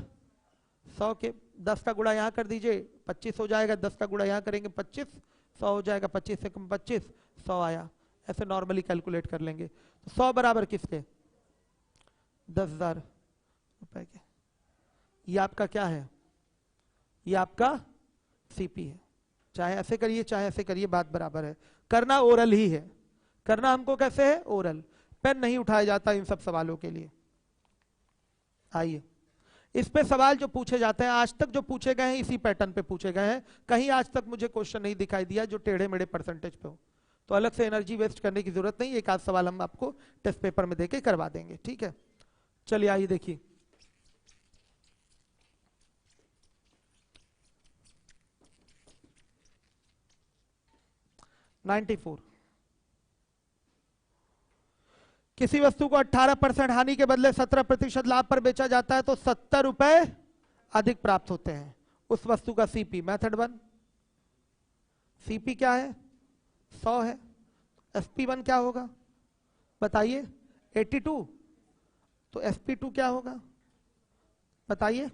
100 के। 10 का गुणा यहां कर दीजिए, 25 हो जाएगा। 10 का गुणा यहां करेंगे 25, 100 हो जाएगा। 25 से कम 25, 100 आया। ऐसे नॉर्मली कैलकुलेट कर लेंगे। तो 100 बराबर किसके? 10,000 रुपए के। ये आपका क्या है? ये आपका सीपी है। चाहे ऐसे करिए चाहे ऐसे करिए, बात बराबर है। करना ओरल ही है। करना हमको कैसे है? ओरल। पेन नहीं उठाया जाता इन सब सवालों के लिए। आइए, इस पे सवाल जो पूछे जाते हैं, आज तक जो पूछे गए हैं इसी पैटर्न पे पूछे गए हैं। कहीं आज तक मुझे क्वेश्चन नहीं दिखाई दिया जो टेढ़े मेढ़े परसेंटेज पे हो। तो अलग से एनर्जी वेस्ट करने की जरूरत नहीं। एक आध सवाल हम आपको टेस्ट पेपर में देके करवा देंगे, ठीक है? चलिए आइए देखिए, किसी वस्तु को 18% हानि के बदले 17% लाभ पर बेचा जाता है तो 70 रुपए अधिक प्राप्त होते हैं। उस वस्तु का सीपी, मेथड 1, सीपी क्या है? 100 है। SP1 क्या होगा बताइए? 82। तो SP2 क्या होगा बताइए?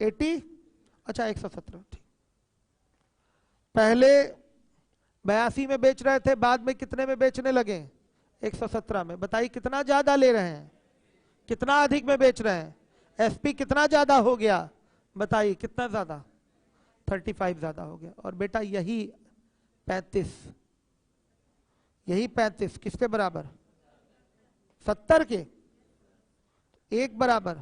80। अच्छा 117, ठीक। पहले 82 में बेच रहे थे, बाद में कितने में बेचने लगे? 117 में। बताइए कितना ज्यादा ले रहे हैं? कितना अधिक में बेच रहे हैं? एसपी कितना ज्यादा हो गया बताइए? कितना ज्यादा? 35 ज्यादा हो गया। और बेटा यही 35, यही 35 किसके बराबर? 70 के। 1 बराबर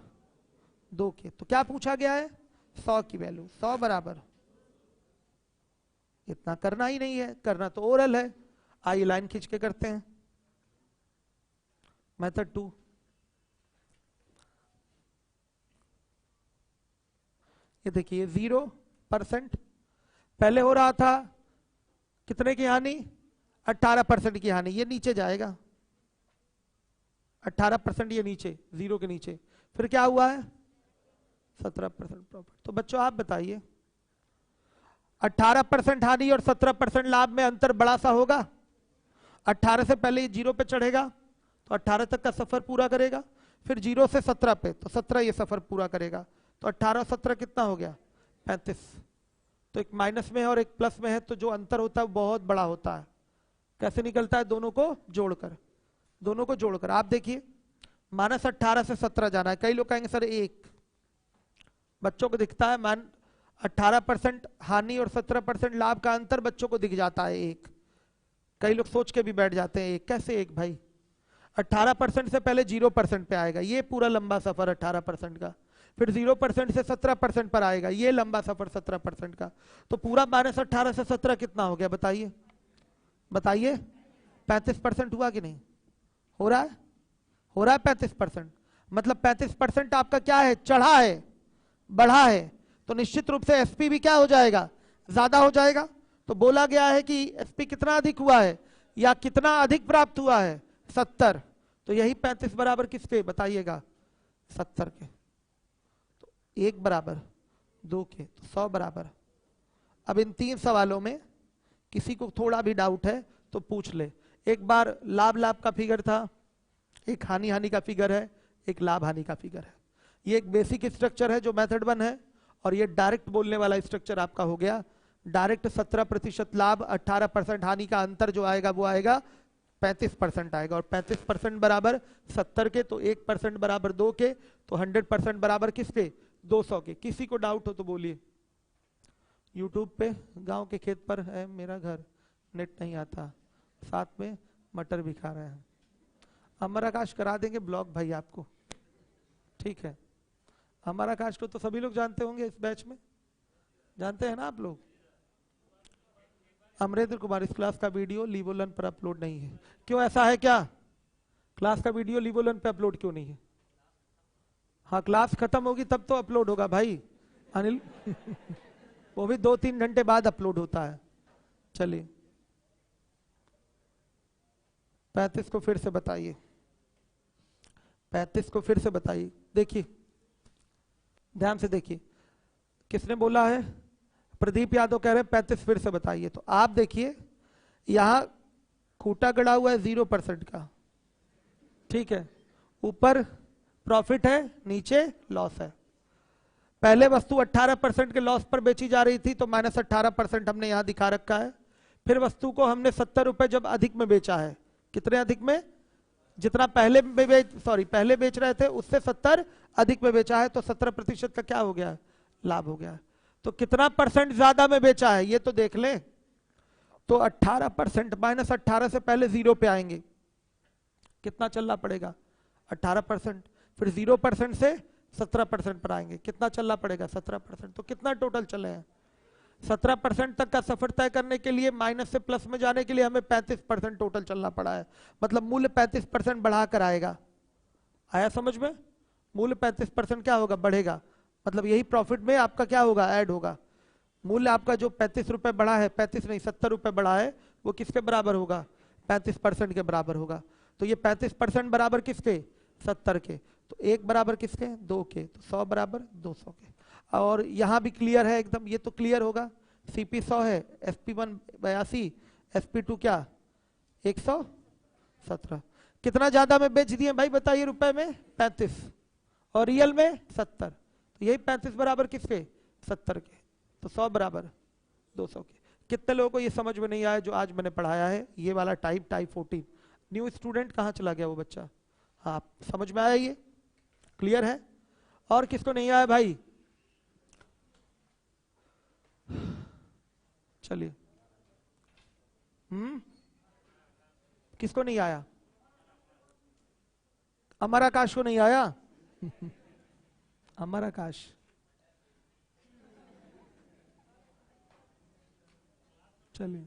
2 के। तो क्या पूछा गया है? 100 की वैल्यू। 100 बराबर, इतना करना ही नहीं है, करना तो ओरल है। आइए लाइन खींच के करते हैं। मेथड 2, ये देखिए 0%। पहले हो रहा था कितने की हानि? 18% की हानि। ये नीचे जाएगा 18%, ये नीचे 0 के नीचे। फिर क्या हुआ है? 17% प्रॉफिट। तो बच्चों आप बताइए, 18% हानि और 17% लाभ में अंतर बड़ा सा होगा। 18 से पहले 0 पे चढ़ेगा तो 18 तक का सफर पूरा करेगा, फिर 0 से 17 पे तो 17 ये सफर पूरा करेगा। तो 18 और 17 कितना हो गया? 35। तो एक माइनस में है और एक प्लस में है, तो जो अंतर होता है वो बहुत बड़ा होता है। कैसे निकलता है? दोनों को जोड़कर। दोनों को जोड़कर आप देखिए, -18 से 17 जाना है। कई लोग कहेंगे सर 1, बच्चों को दिखता है 18% हानि और 17% लाभ का अंतर बच्चों को दिख जाता है 1। कई लोग सोच के भी बैठ जाते हैं 1 कैसे? 1 भाई 18% से पहले 0% पे आएगा, ये पूरा लंबा सफर 18% का। फिर 0% से 17% पर आएगा, ये लंबा सफर 17% का। तो पूरा -18 से 17 कितना हो गया बताइए? बताइए 35% हुआ कि नहीं? हो रहा है? हो रहा है 35%। मतलब 35% आपका क्या है? चढ़ा है, बढ़ा है। तो निश्चित रूप से एसपी भी क्या हो जाएगा? ज्यादा हो जाएगा। तो बोला गया है कि एसपी कितना अधिक हुआ है या कितना अधिक प्राप्त हुआ है, 70। तो यही 35 बराबर किसके बताइएगा, 70 के। तो 1 बराबर 2 के, तो 100 बराबर। अब इन 3 सवालों में किसी को थोड़ा भी डाउट है तो पूछ ले। एक बार लाभ लाभ का फिगर था, एक हानि हानि का फिगर है, एक लाभ हानि का फिगर है। ये एक बेसिक स्ट्रक्चर है जो मेथड 1 है, और ये डायरेक्ट बोलने वाला स्ट्रक्चर आपका हो गया। डायरेक्ट 17% लाभ 18% हानि का अंतर जो आएगा वो आएगा 35% आएगा, और 35% बराबर 70 के, तो 1% बराबर 2 के, तो 100% बराबर किसके, 200 के। किसी को डाउट हो तो बोलिए। यूट्यूब पे गांव के खेत पर है मेरा घर, नेट नहीं आता, साथ में मटर भी खा रहे हैं। अमर आकाश करा देंगे ब्लॉग भाई आपको, ठीक है। अमर आकाश को तो सभी लोग जानते होंगे, इस बैच में जानते हैं ना आप लोग। अमरेंद्र कुमार, इस क्लास का वीडियो लीवोलन पर अपलोड नहीं है। क्यों, ऐसा है क्या, क्लास का वीडियो लीवोलन पे अपलोड क्यों नहीं है? हाँ, क्लास खत्म होगी तब तो अपलोड होगा भाई अनिल वो भी 2-3 घंटे बाद अपलोड होता है। चलिए 35 को फिर से बताइए, 35 को फिर से बताइए। देखिए ध्यान से देखिए, किसने बोला है, प्रदीप यादव कह रहे हैं 35 फिर से बताइए। तो आप देखिए यहां खूटा गड़ा हुआ है 0% का, ठीक है। ऊपर प्रॉफिट है, नीचे लॉस है। पहले वस्तु 18% के लॉस पर बेची जा रही थी, तो -18% हमने यहां दिखा रखा है। फिर वस्तु को हमने 70 रुपए जब अधिक में बेचा है, कितने अधिक में, जितना पहले पहले बेच रहे थे उससे 70 अधिक में बेचा है, तो 17% का क्या हो गया, लाभ हो गया। तो कितना परसेंट ज्यादा में बेचा है ये तो देख लें। तो 18%, -18 से पहले 0 पे आएंगे, कितना चलना पड़ेगा, 18%। फिर 0% से 17% पर आएंगे, कितना चलना पड़ेगा, 17%। तो कितना टोटल चले हैं, 17% तक का सफर तय करने के लिए माइनस से प्लस में जाने के लिए हमें 35% टोटल चलना पड़ा है। मतलब मूल्य 35% बढ़ाकर आएगा। आया समझ में, मूल्य 35% क्या होगा, बढ़ेगा। मतलब यही प्रॉफिट में आपका क्या होगा, ऐड होगा। मूल्य आपका जो 35 रुपए बढ़ा है, 35 नहीं 70 रुपए बढ़ा है, वो किसके बराबर होगा, 35% के बराबर होगा। तो ये 35% बराबर किसके, 70 के। तो 1 बराबर किसके, 2 के। तो 100 बराबर 200 के। और यहां भी क्लियर है एकदम, ये तो क्लियर होगा। सीपी 100 है, SP1 82, SP2 क्या 117। कितना ज्यादा में बेच दिए भाई बताइए, रुपए में 35 और रियल में 70। तो यही 35 बराबर किसके, 70 के। तो 100 बराबर 200 के। कितने लोगों को ये समझ में नहीं आया जो आज मैंने पढ़ाया है, ये वाला टाइप 14। न्यू स्टूडेंट कहाँ चला गया वो बच्चा, हाँ समझ में आया, ये क्लियर है। और किसको नहीं आया भाई, चलिए किसको नहीं आया, अमर आकाश को नहीं आया अमर आकाश, चलिए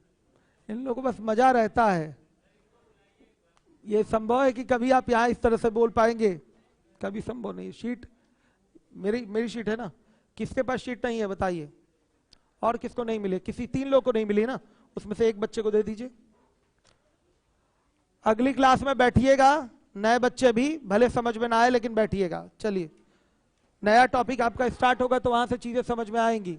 इन लोगों को बस मजा रहता है। ये संभव है कि कभी आप यहां इस तरह से बोल पाएंगे, कभी संभव नहीं। शीट मेरी शीट है ना, किसके पास शीट नहीं है बताइए, और किसको नहीं मिले, किसी 3 लोगों को नहीं मिली ना, उसमें से एक बच्चे को दे दीजिए। अगली क्लास में बैठिएगा, नए बच्चे भी भले समझ में ना आए लेकिन बैठिएगा। चलिए नया टॉपिक आपका स्टार्ट होगा तो वहां से चीजें समझ में आएंगी।